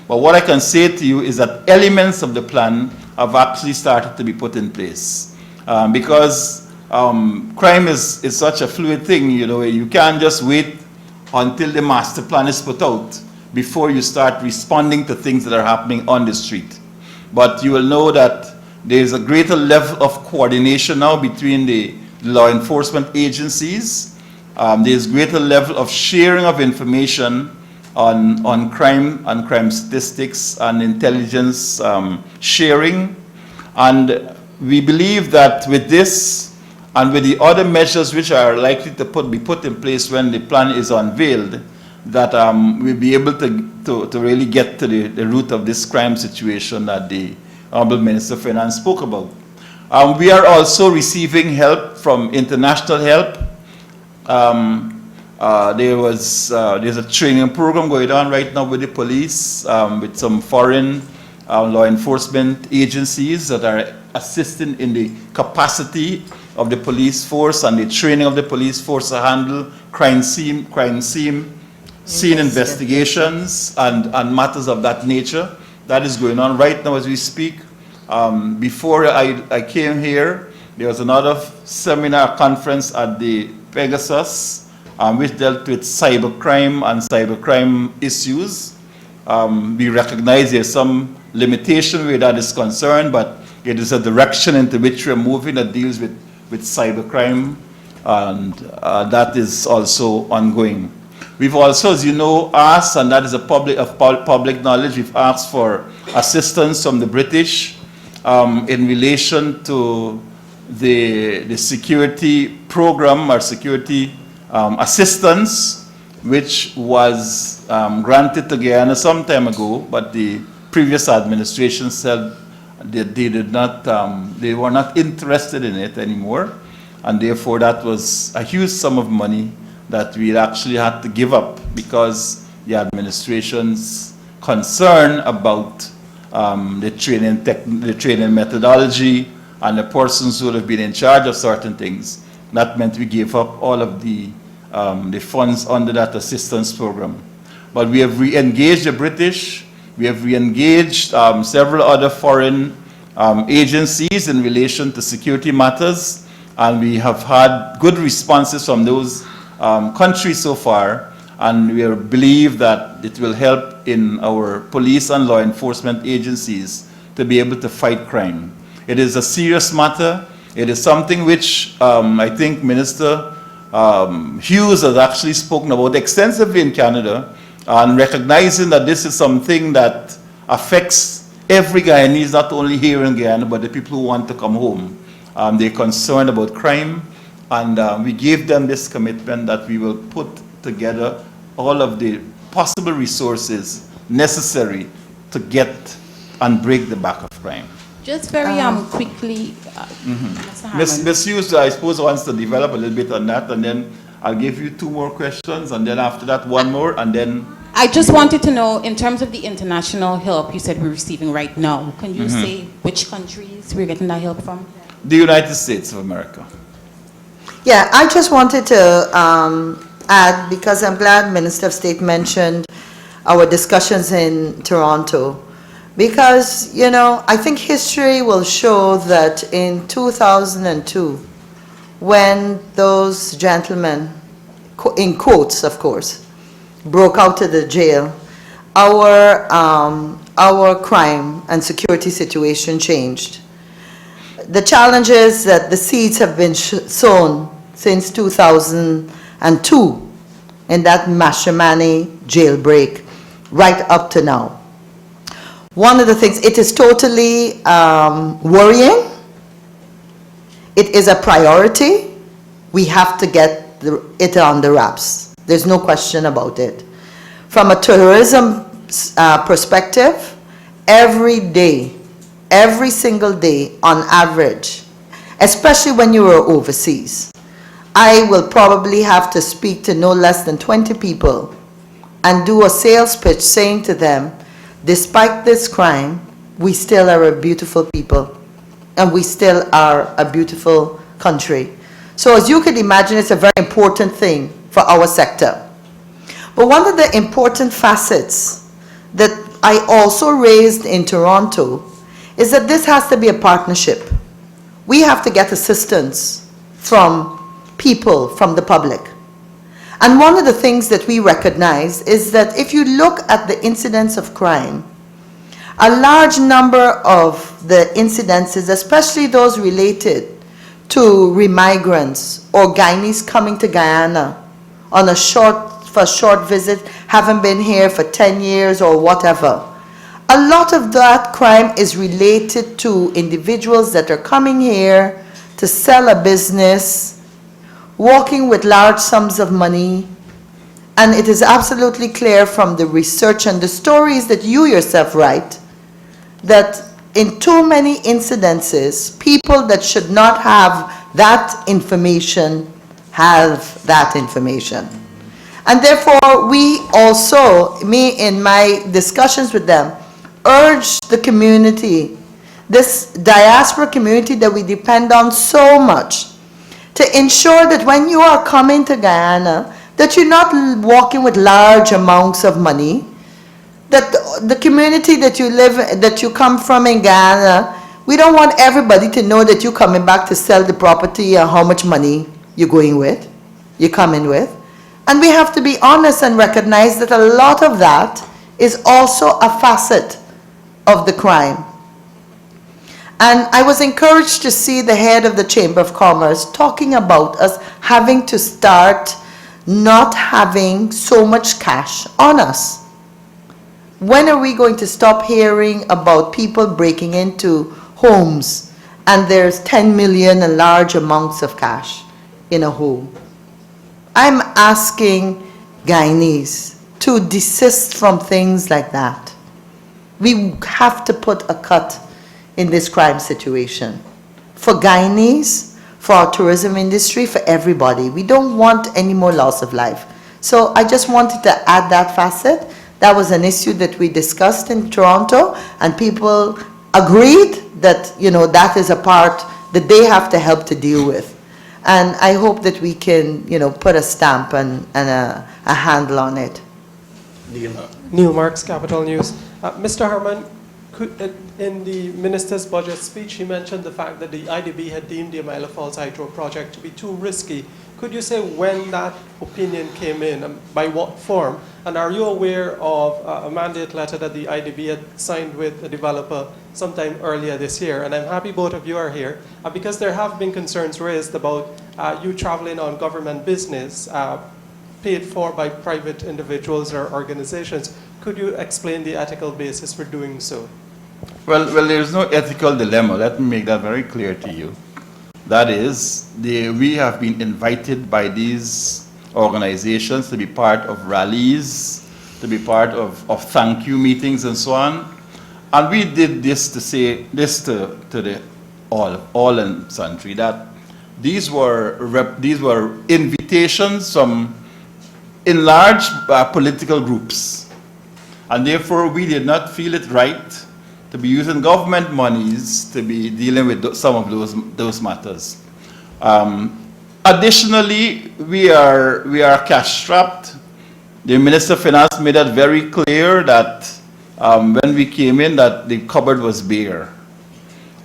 But what I can say to you is that elements of the plan have actually started to be put in place. Because crime is such a fluid thing, you know, you can't just wait until the master plan is put out before you start responding to things that are happening on the street. But you will know that there's a greater level of coordination now between the law enforcement agencies. There's greater level of sharing of information on crime and crime statistics and intelligence sharing. And we believe that with this and with the other measures which are likely to be put in place when the plan is unveiled, that we'll be able to really get to the root of this crime situation that the Honorable Minister of Finance spoke about. We are also receiving help from international help. There's a training program going on right now with the police, with some foreign law enforcement agencies that are assisting in the capacity of the police force and the training of the police force to handle crime scene investigations and matters of that nature. That is going on right now as we speak. Before I came here, there was another seminar conference at the Pegasus, which dealt with cybercrime and cybercrime issues. We recognize there's some limitation where that is concerned, but it is a direction into which we're moving that deals with cybercrime, and that is also ongoing. We've also, as you know, asked, and that is public knowledge, we've asked for assistance from the British in relation to the security program or security assistance, which was granted to Guyana some time ago, but the previous administration said that they were not interested in it anymore, and therefore that was a huge sum of money that we actually had to give up because the administration's concern about the training methodology and the persons who would have been in charge of certain things. That meant we gave up all of the funds under that assistance program. but we have re-engaged the British, we have re-engaged several other foreign agencies in relation to security matters, and we have had good responses from those countries so far, and we believe that it will help in our police and law enforcement agencies to be able to fight crime. It is a serious matter. It is something which I think Minister Hughes has actually spoken about extensively in Canada, and recognizing that this is something that affects every Guyanese, not only here in Guyana, but the people who want to come home. They're concerned about crime, and we gave them this commitment that we will put together all of the possible resources necessary to get and break the back of crime. Just very quickly, Mr. Harmon. Ms. Hughes, I suppose, wants to develop a little bit on that, and then I'll give you 2 more questions, and then after that, 1 more, and then... I just wanted to know, in terms of the international help you said we're receiving right now, can you say which countries we're getting that help from? The United States of America. Yeah, I just wanted to add, because I'm glad Minister of State mentioned our discussions in Toronto, because, you know, I think history will show that in 2002, when those gentlemen, in quotes of course, broke out of the jail, our crime and security situation changed. The challenge is that the seeds have been sown since 2002 in that Mashimani jailbreak right up to now. One of the things, it is totally worrying. It is a priority. We have to get it on the wraps. There's no question about it. From a tourism perspective, every day, every single day on average, especially when you are overseas, I will probably have to speak to no less than 20 people and do a sales pitch saying to them, despite this crime, we still are a beautiful people and we still are a beautiful country. So as you could imagine, it's a very important thing for our sector. But one of the important facets that I also raised in Toronto is that this has to be a partnership. We have to get assistance from people, from the public. And one of the things that we recognize is that if you look at the incidence of crime, a large number of the incidences, especially those related to remigrants or Guyanese coming to Guyana on a short visit, haven't been here for 10 years or whatever. A lot of that crime is related to individuals that are coming here to sell a business, walking with large sums of money, and it is absolutely clear from the research and the stories that you yourself write that in too many incidences, people that should not have that information have that information. And therefore, we also, in my discussions with them, urge the community, this diaspora community that we depend on so much, to ensure that when you are coming to Guyana, that you're not walking with large amounts of money, that the community that you live, that you come from in Guyana, we don't want everybody to know that you're coming back to sell the property and how much money you're coming with. And we have to be honest and recognize that a lot of that is also a facet of the crime. And I was encouraged to see the head of the Chamber of Commerce talking about us having to start not having so much cash on us. When are we going to stop hearing about people breaking into homes and there's 10 million and large amounts of cash in a home? I'm asking Guyanese to desist from things like that. We have to put a cut in this crime situation. For Guyanese, for our tourism industry, for everybody. We don't want any more loss of life. So I just wanted to add that facet. That was an issue that we discussed in Toronto, and people agreed that, you know, that is a part that they have to help to deal with. And I hope that we can, you know, put a stamp and a handle on it. Neil Marks, Capital News. Mr. Harmon, in the minister's budget speech, he mentioned the fact that the IDB had deemed the Amila Falls Hydro project to be too risky. Could you say when that opinion came in, and by what form? And are you aware of a mandate letter that the IDB had signed with the developer sometime earlier this year? And I'm happy both of you are here, because there have been concerns raised about you traveling on government business paid for by private individuals or organizations. Could you explain the ethical basis for doing so? Well, there's no ethical dilemma. Let me make that very clear to you. That is, we have been invited by these organizations to be part of rallies, to be part of thank you meetings and so on. And we did this to say this to the all and sundry, that these were invitations from enlarged political groups. And therefore, we did not feel it right to be using government monies to be dealing with some of those matters. Additionally, we are cash strapped. The Minister of Finance made that very clear that when we came in, that the cupboard was bare.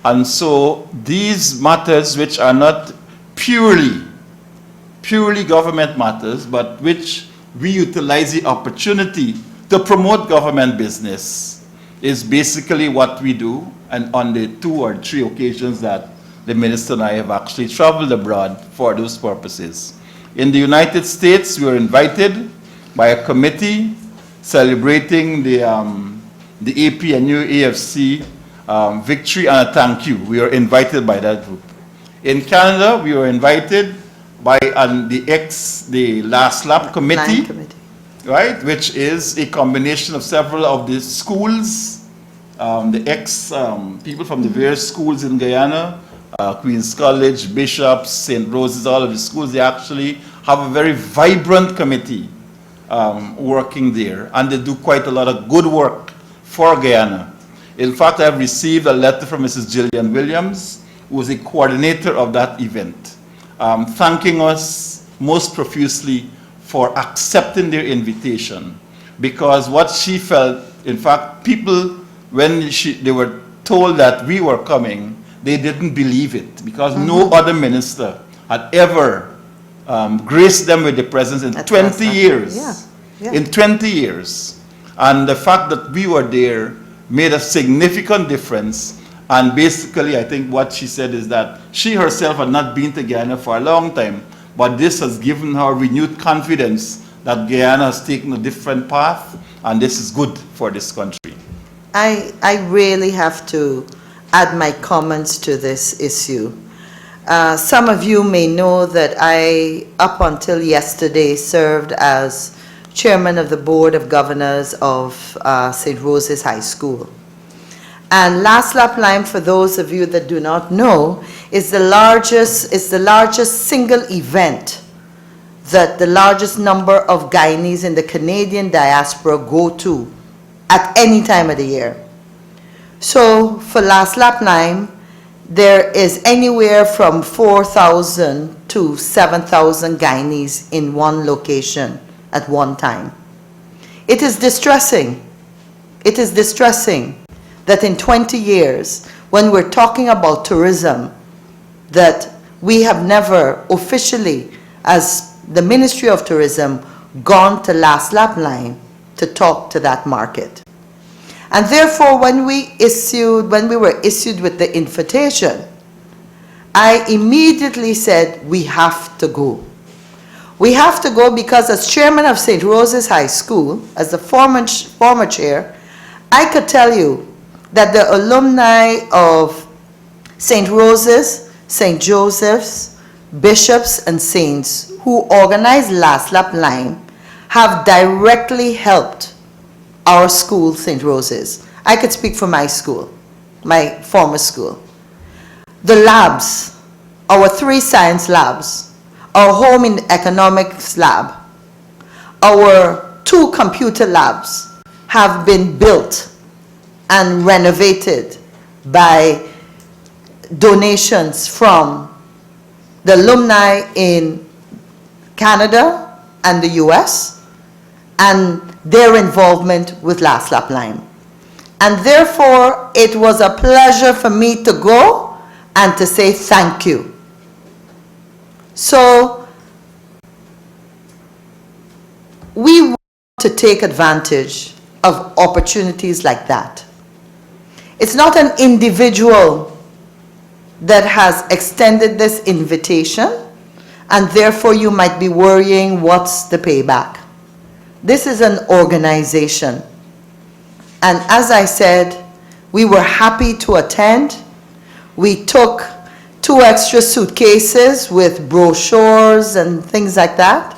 And so these matters, which are not purely government matters, but which we utilize the opportunity to promote government business, is basically what we do. And on the 2 or 3 occasions that the minister and I have actually traveled abroad for those purposes. In the United States, we were invited by a committee celebrating the APNU AFC victory and a thank you. We were invited by that group. In Canada, we were invited by the Last Lap Committee, right, which is a combination of several of the schools, the people from the various schools in Guyana, Queen's College, Bishops, St. Rose's, all of the schools. They actually have a very vibrant committee working there, and they do quite a lot of good work for Guyana. In fact, I've received a letter from Mrs. Gillian Williams, who was a coordinator of that event, thanking us most profusely for accepting their invitation, because what she felt, in fact, people, when they were told that we were coming, they didn't believe it, because no other minister had ever graced them with the presence in 20 years. Yeah. In 20 years. And the fact that we were there made a significant difference. And basically, I think what she said is that she herself had not been to Guyana for a long time, but this has given her renewed confidence that Guyana has taken a different path, and this is good for this country. I really have to add my comments to this issue. Some of you may know that I, up until yesterday, served as chairman of the Board of Governors of St. Rose's High School. And Last Lap Line, for those of you that do not know, is the largest single event that the largest number of Guyanese in the Canadian diaspora go to at any time of the year. So for Last Lap Line, there is anywhere from 4,000 to 7,000 Guyanese in one location at one time. It is distressing. It is distressing that in 20 years, when we're talking about tourism, that we have never officially, as the Ministry of Tourism, gone to Last Lap Line to talk to that market. And therefore, when we were issued with the invitation, I immediately said, we have to go. We have to go because as chairman of St. Rose's High School, as the former chair, I could tell you that the alumni of St. Rose's, St. Joseph's, Bishops, and Saints who organized Last Lap Line have directly helped our school, St. Rose's. I could speak for my school, my former school. The labs, our 3 science labs, our home in economics lab, our 2 computer labs have been built and renovated by donations from the alumni in Canada and the US, and their involvement with Last Lap Lime. And therefore, it was a pleasure for me to go and to say thank you. So, we want to take advantage of opportunities like that. It's not an individual that has extended this invitation, and therefore you might be worrying, what's the payback? This is an organization. And as I said, we were happy to attend. We took 2 extra suitcases with brochures and things like that.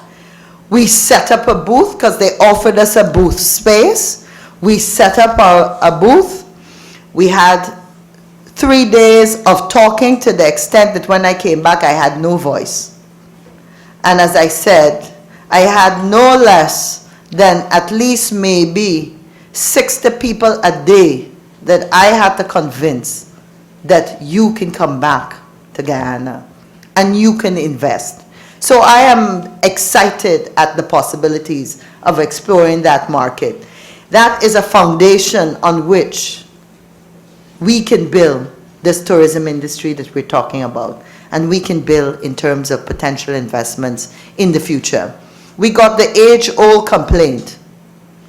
We set up a booth because they offered us a booth space. We set up a booth. We had 3 days of talking to the extent that when I came back, I had no voice. And as I said, I had no less than at least maybe 60 people a day that I had to convince that you can come back to Guyana and you can invest. So I am excited at the possibilities of exploring that market. That is a foundation on which we can build this tourism industry that we're talking about, and we can build in terms of potential investments in the future. We got the age-old complaint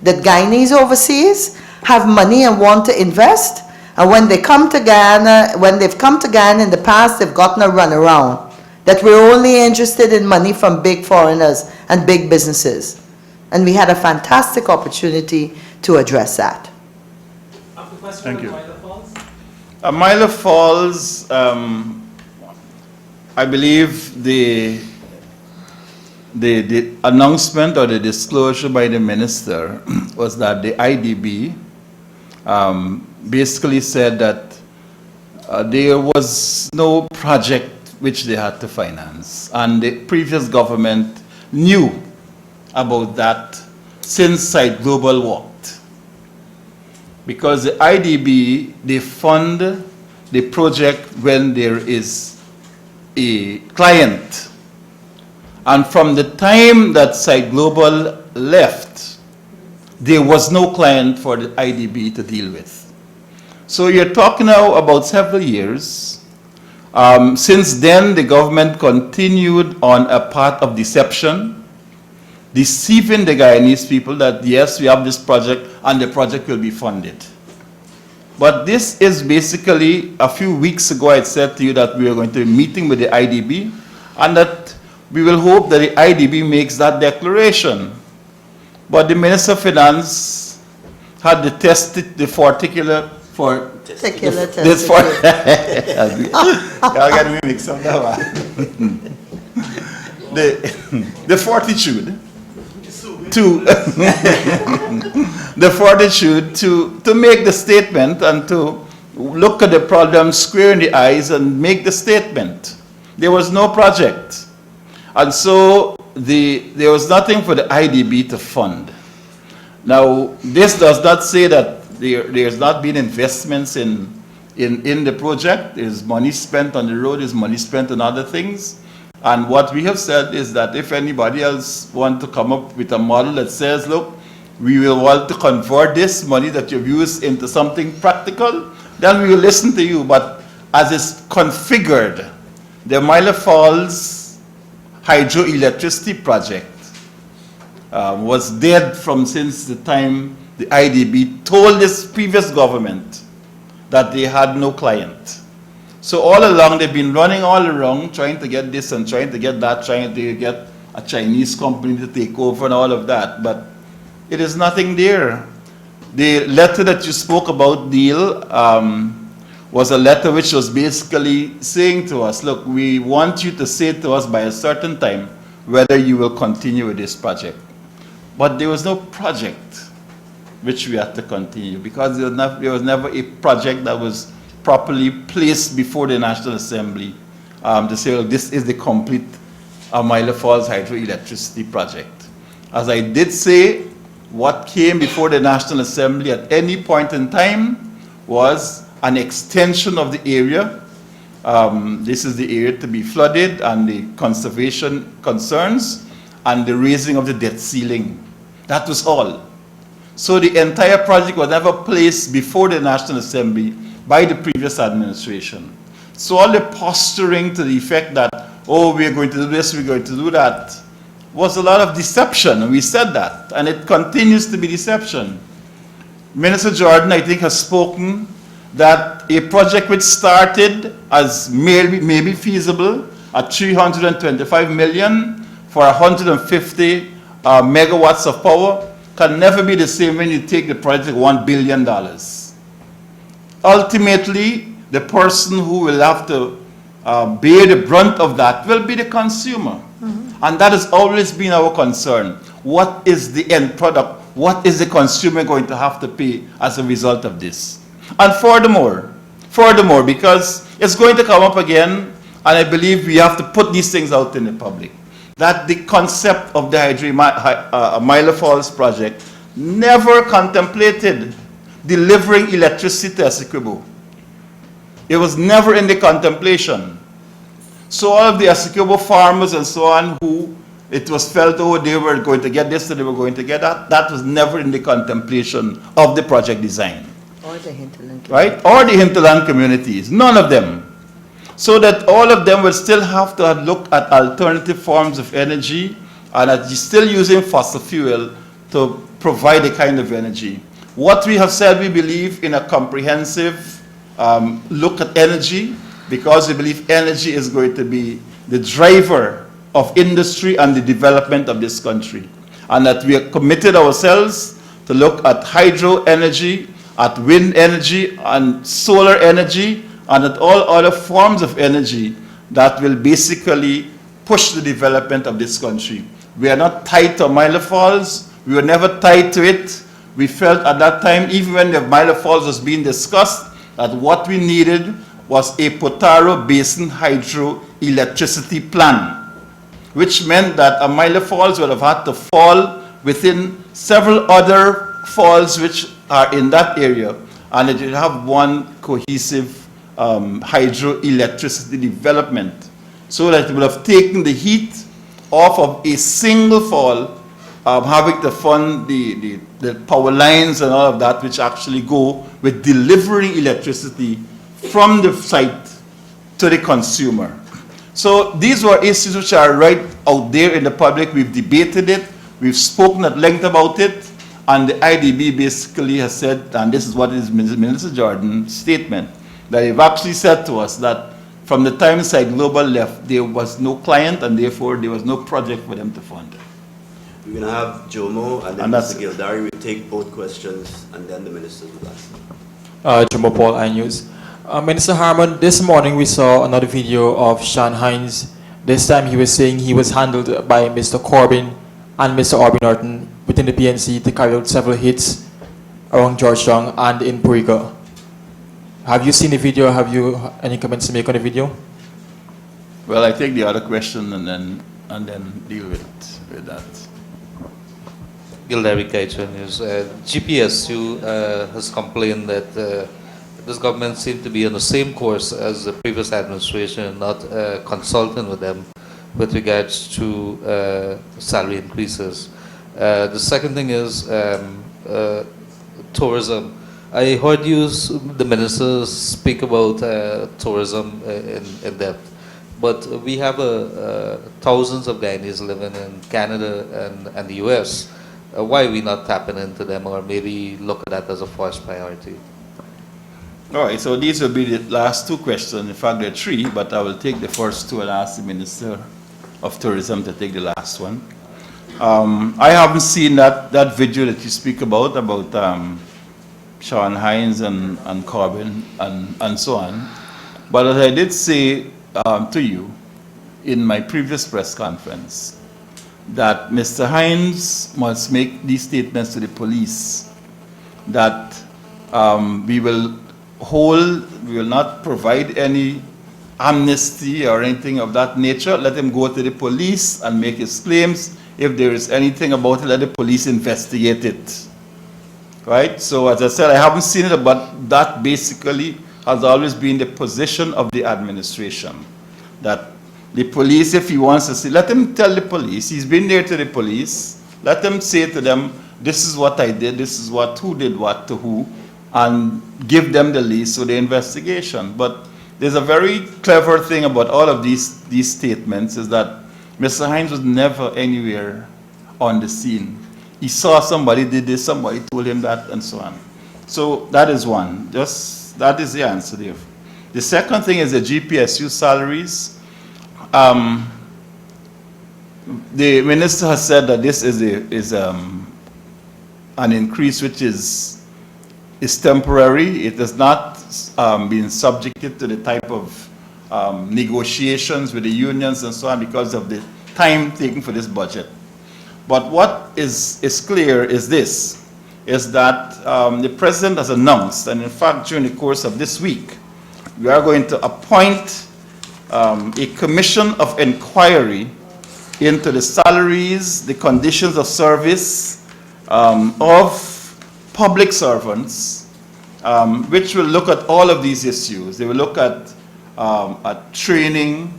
that Guyanese overseas have money and want to invest, and when they come to Guyana, when they've come to Guyana in the past, they've gotten a runaround, that we're only interested in money from big foreigners and big businesses. And we had a fantastic opportunity to address that. Thank you. Milo Falls, I believe the announcement or the disclosure by the minister was that the IDB basically said that there was no project which they had to finance, and the previous government knew about that since Site Global walked. Because the IDB, they fund the project when there is a client. And from the time that Site Global left, there was no client for the IDB to deal with. So you're talking now about several years. Since then, the government continued on a path of deception, deceiving the Guyanese people that yes, we have this project and the project will be funded. But this is basically, a few weeks ago I said to you that we are going to be meeting with the IDB and that we will hope that the IDB makes that declaration. But the Minister of Finance had the particular the fortitude to make the statement and to look at the problem square in the eyes and make the statement. There was no project. And so there was nothing for the IDB to fund. Now, this does not say that there's not been investments in the project. There's money spent on the road, there's money spent on other things. And what we have said is that if anybody else want to come up with a model that says, look, we will want to convert this money that you've used into something practical, then we will listen to you. But as it's configured, the Milo Falls hydroelectricity project was dead from since the time the IDB told this previous government that they had no client. So all along, they've been running all around, trying to get this and trying to get that, trying to get a Chinese company to take over and all of that, but it is nothing there. The letter that you spoke about, Neil, was a letter which was basically saying to us, look, we want you to say to us by a certain time whether you will continue with this project. But there was no project which we had to continue because there was never a project that was properly placed before the National Assembly to say, well, this is the complete Milo Falls hydroelectricity project. As I did say, what came before the National Assembly at any point in time was an extension of the area. This is the area to be flooded and the conservation concerns and the raising of the debt ceiling. That was all. So the entire project was never placed before the National Assembly by the previous administration. So all the posturing to the effect that, oh, we're going to do this, we're going to do that, was a lot of deception, and we said that, and it continues to be deception. Minister Jordan, I think, has spoken that a project which started as maybe feasible at 325 million for 150 megawatts of power can never be the same when you take the project $1 billion. Ultimately, the person who will have to bear the brunt of that will be the consumer. And that has always been our concern. What is the end product? What is the consumer going to have to pay as a result of this? And furthermore, because it's going to come up again, and I believe we have to put these things out in the public, that the concept of the Myla Falls project never contemplated delivering electricity to Essequibo. It was never in the contemplation. So all of the Essequibo farmers and so on who it was felt, oh, they were going to get this and they were going to get that, that was never in the contemplation of the project design. Or the hinterland. Right? Or the hinterland communities. None of them. So that all of them will still have to look at alternative forms of energy and at still using fossil fuel to provide a kind of energy. What we have said, we believe in a comprehensive look at energy, because we believe energy is going to be the driver of industry and the development of this country. And that we are committed ourselves to look at hydro energy, at wind energy, and solar energy, and at all other forms of energy that will basically push the development of this country. We are not tied to Myla Falls. We were never tied to it. We felt at that time, even when the Myla Falls was being discussed, that what we needed was a Potaro Basin hydroelectricity plan, which meant that a Myla Falls would have had to fall within several other falls which are in that area, and it would have one cohesive hydroelectricity development, so that it would have taken the heat off of a single fall, having to fund the power lines and all of that, which actually go with delivering electricity from the site to the consumer. So these were issues which are right out there in the public. We've debated it, we've spoken at length about it, and the IDB basically has said, and this is what is Minister Jordan's statement, that they've actually said to us that from the time Site Global left, there was no client, and therefore there was no project for them to fund. We're going to have Jomo and then And that's Mr. Gildari. We'll take both questions, and then the ministers will ask. Jomo Paul, iNews. Minister Harmon, this morning we saw another video of Sean Hines. This time he was saying he was handled by Mr. Corbyn and Mr. Orbin Norton within the PNC to carry out several hits around Georgetown and in Puriga. Have you seen the video? Have you any comments to make on the video? Well, I take the other question and then deal with that. Gildari Kaichwa News. GPSU has complained that this government seemed to be on the same course as the previous administration, not consulting with them with regards to salary increases. The second thing is tourism. I heard you, the ministers, speak about tourism in depth, but we have thousands of Guyanese living in Canada and the US. Why are we not tapping into them, or maybe look at that as a first priority? All right, so these will be the last two questions. In fact, there are three, but I will take the first two and ask the Minister of Tourism to take the last one. I haven't seen that video that you speak about Sean Hines and Corbyn and so on. But as I did say to you in my previous press conference, that Mr. Hines must make these statements to the police, that we will not provide any amnesty or anything of that nature. Let him go to the police and make his claims. If there is anything about it, let the police investigate it. Right? So as I said, I haven't seen it, but that basically has always been the position of the administration. That the police, if he wants to say, let him tell the police, he's been there to the police, let him say to them this is what I did, this is what, who did what to who, and give them the list for the investigation. But there's a very clever thing about all of these statements is that Mr. Hines was never anywhere on the scene. He saw somebody did this, somebody told him that, and so on. So that is one. Just that is the answer there. The second thing is the GPSU salaries. The minister has said that this is an increase which is temporary. It has not been subjected to the type of negotiations with the unions and so on because of the time taken for this budget. But what is clear is this, is that the president has announced, and in fact during the course of this week, we are going to appoint a commission of inquiry into the salaries, the conditions of service of public servants, which will look at all of these issues. They will look at training,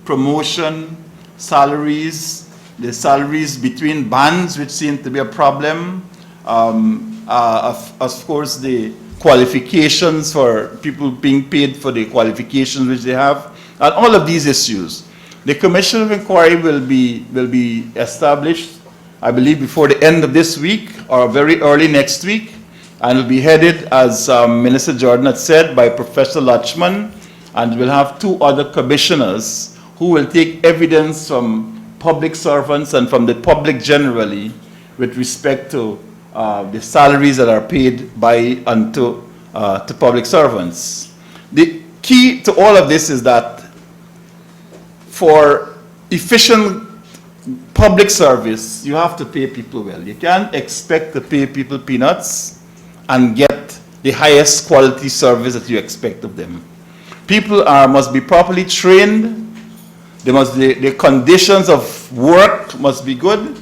promotion, salaries, the salaries between bands, which seem to be a problem, of course the qualifications for people being paid for the qualifications which they have, and all of these issues. The Commission of Inquiry will be established, I believe, before the end of this week or very early next week, and will be headed, as Minister Jordan had said, by Professor Lachman, and we'll have two other commissioners who will take evidence from public servants and from the public generally with respect to the salaries that are paid by and to public servants. The key to all of this is that for efficient public service, you have to pay people well. You can't expect to pay people peanuts and get the highest quality service that you expect of them. People must be properly trained. The conditions of work must be good.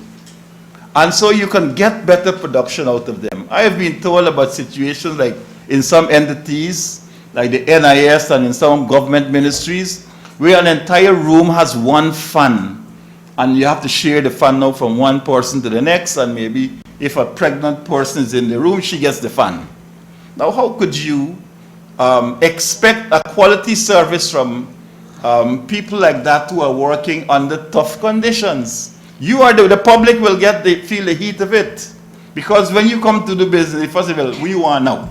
And so you can get better production out of them. I have been told about situations like in some entities, like the NIS and in some government ministries, where an entire room has one fan, and you have to share the fan now from one person to the next, and maybe if a pregnant person is in the room, she gets the fan. Now, how could you expect a quality service from people like that who are working under tough conditions? You are the public will feel the heat of it, because when you come to do business, first of all, we want now,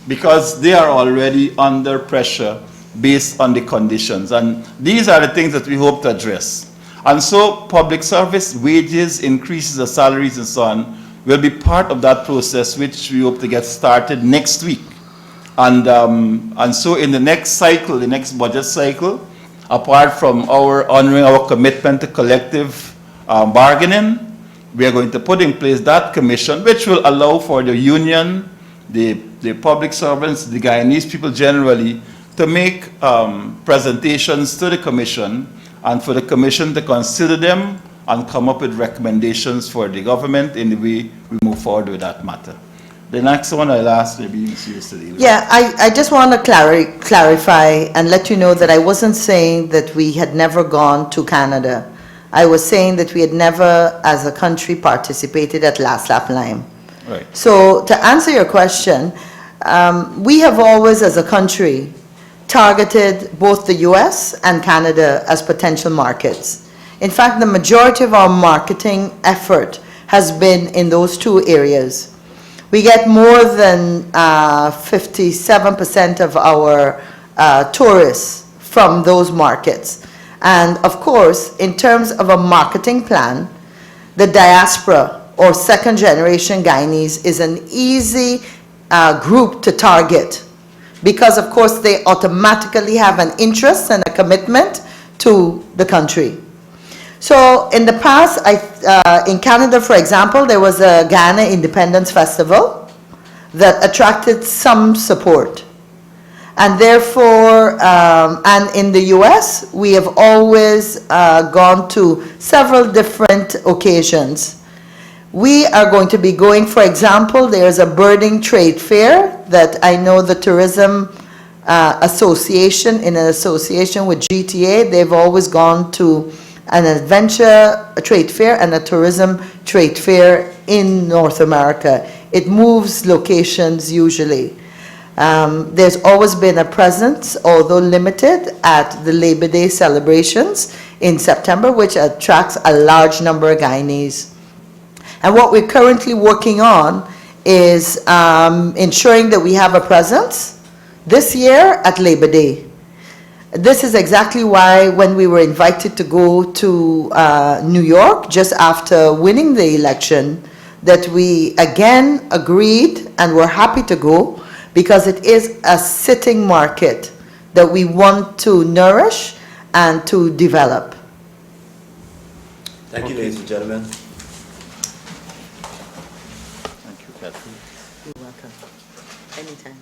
because they are already under pressure based on the conditions, and these are the things that we hope to address. And so public service wages, increases of salaries and so on will be part of that process, which we hope to get started next week. And so in the next cycle, the next budget cycle, apart from honoring our commitment to collective bargaining, we are going to put in place that commission, which will allow for the union, the public servants, the Guyanese people generally, to make presentations to the commission, and for the commission to consider them and come up with recommendations for the government in the way we move forward with that matter. The next one I'll ask maybe Ms. Hughes to deal with. Yeah, I just want to clarify and let you know that I wasn't saying that we had never gone to Canada. I was saying that we had never, as a country, participated at Last Lap Lime. Right. So to answer your question, we have always, as a country, targeted both the US and Canada as potential markets. In fact, the majority of our marketing effort has been in those two areas. We get more than 57% of our tourists from those markets. And of course, in terms of a marketing plan, the diaspora or second generation Guyanese is an easy group to target, because of course they automatically have an interest and a commitment to the country. So in the past, in Canada, for example, there was a Guyana Independence Festival that attracted some support. And therefore, and in the US, we have always gone to several different occasions. We are going to be going, for example, there's a birding trade fair that I know the Tourism Association, in an association with GTA, they've always gone to an adventure trade fair and a tourism trade fair in North America. It moves locations usually. There's always been a presence, although limited, at the Labor Day celebrations in September, which attracts a large number of Guyanese. And what we're currently working on is ensuring that we have a presence this year at Labor Day. This is exactly why when we were invited to go to New York just after winning the election, that we again agreed and were happy to go, because it is a sitting market that we want to nourish and to develop. Thank you, ladies and gentlemen. Thank you, Catherine. You're welcome. Anytime.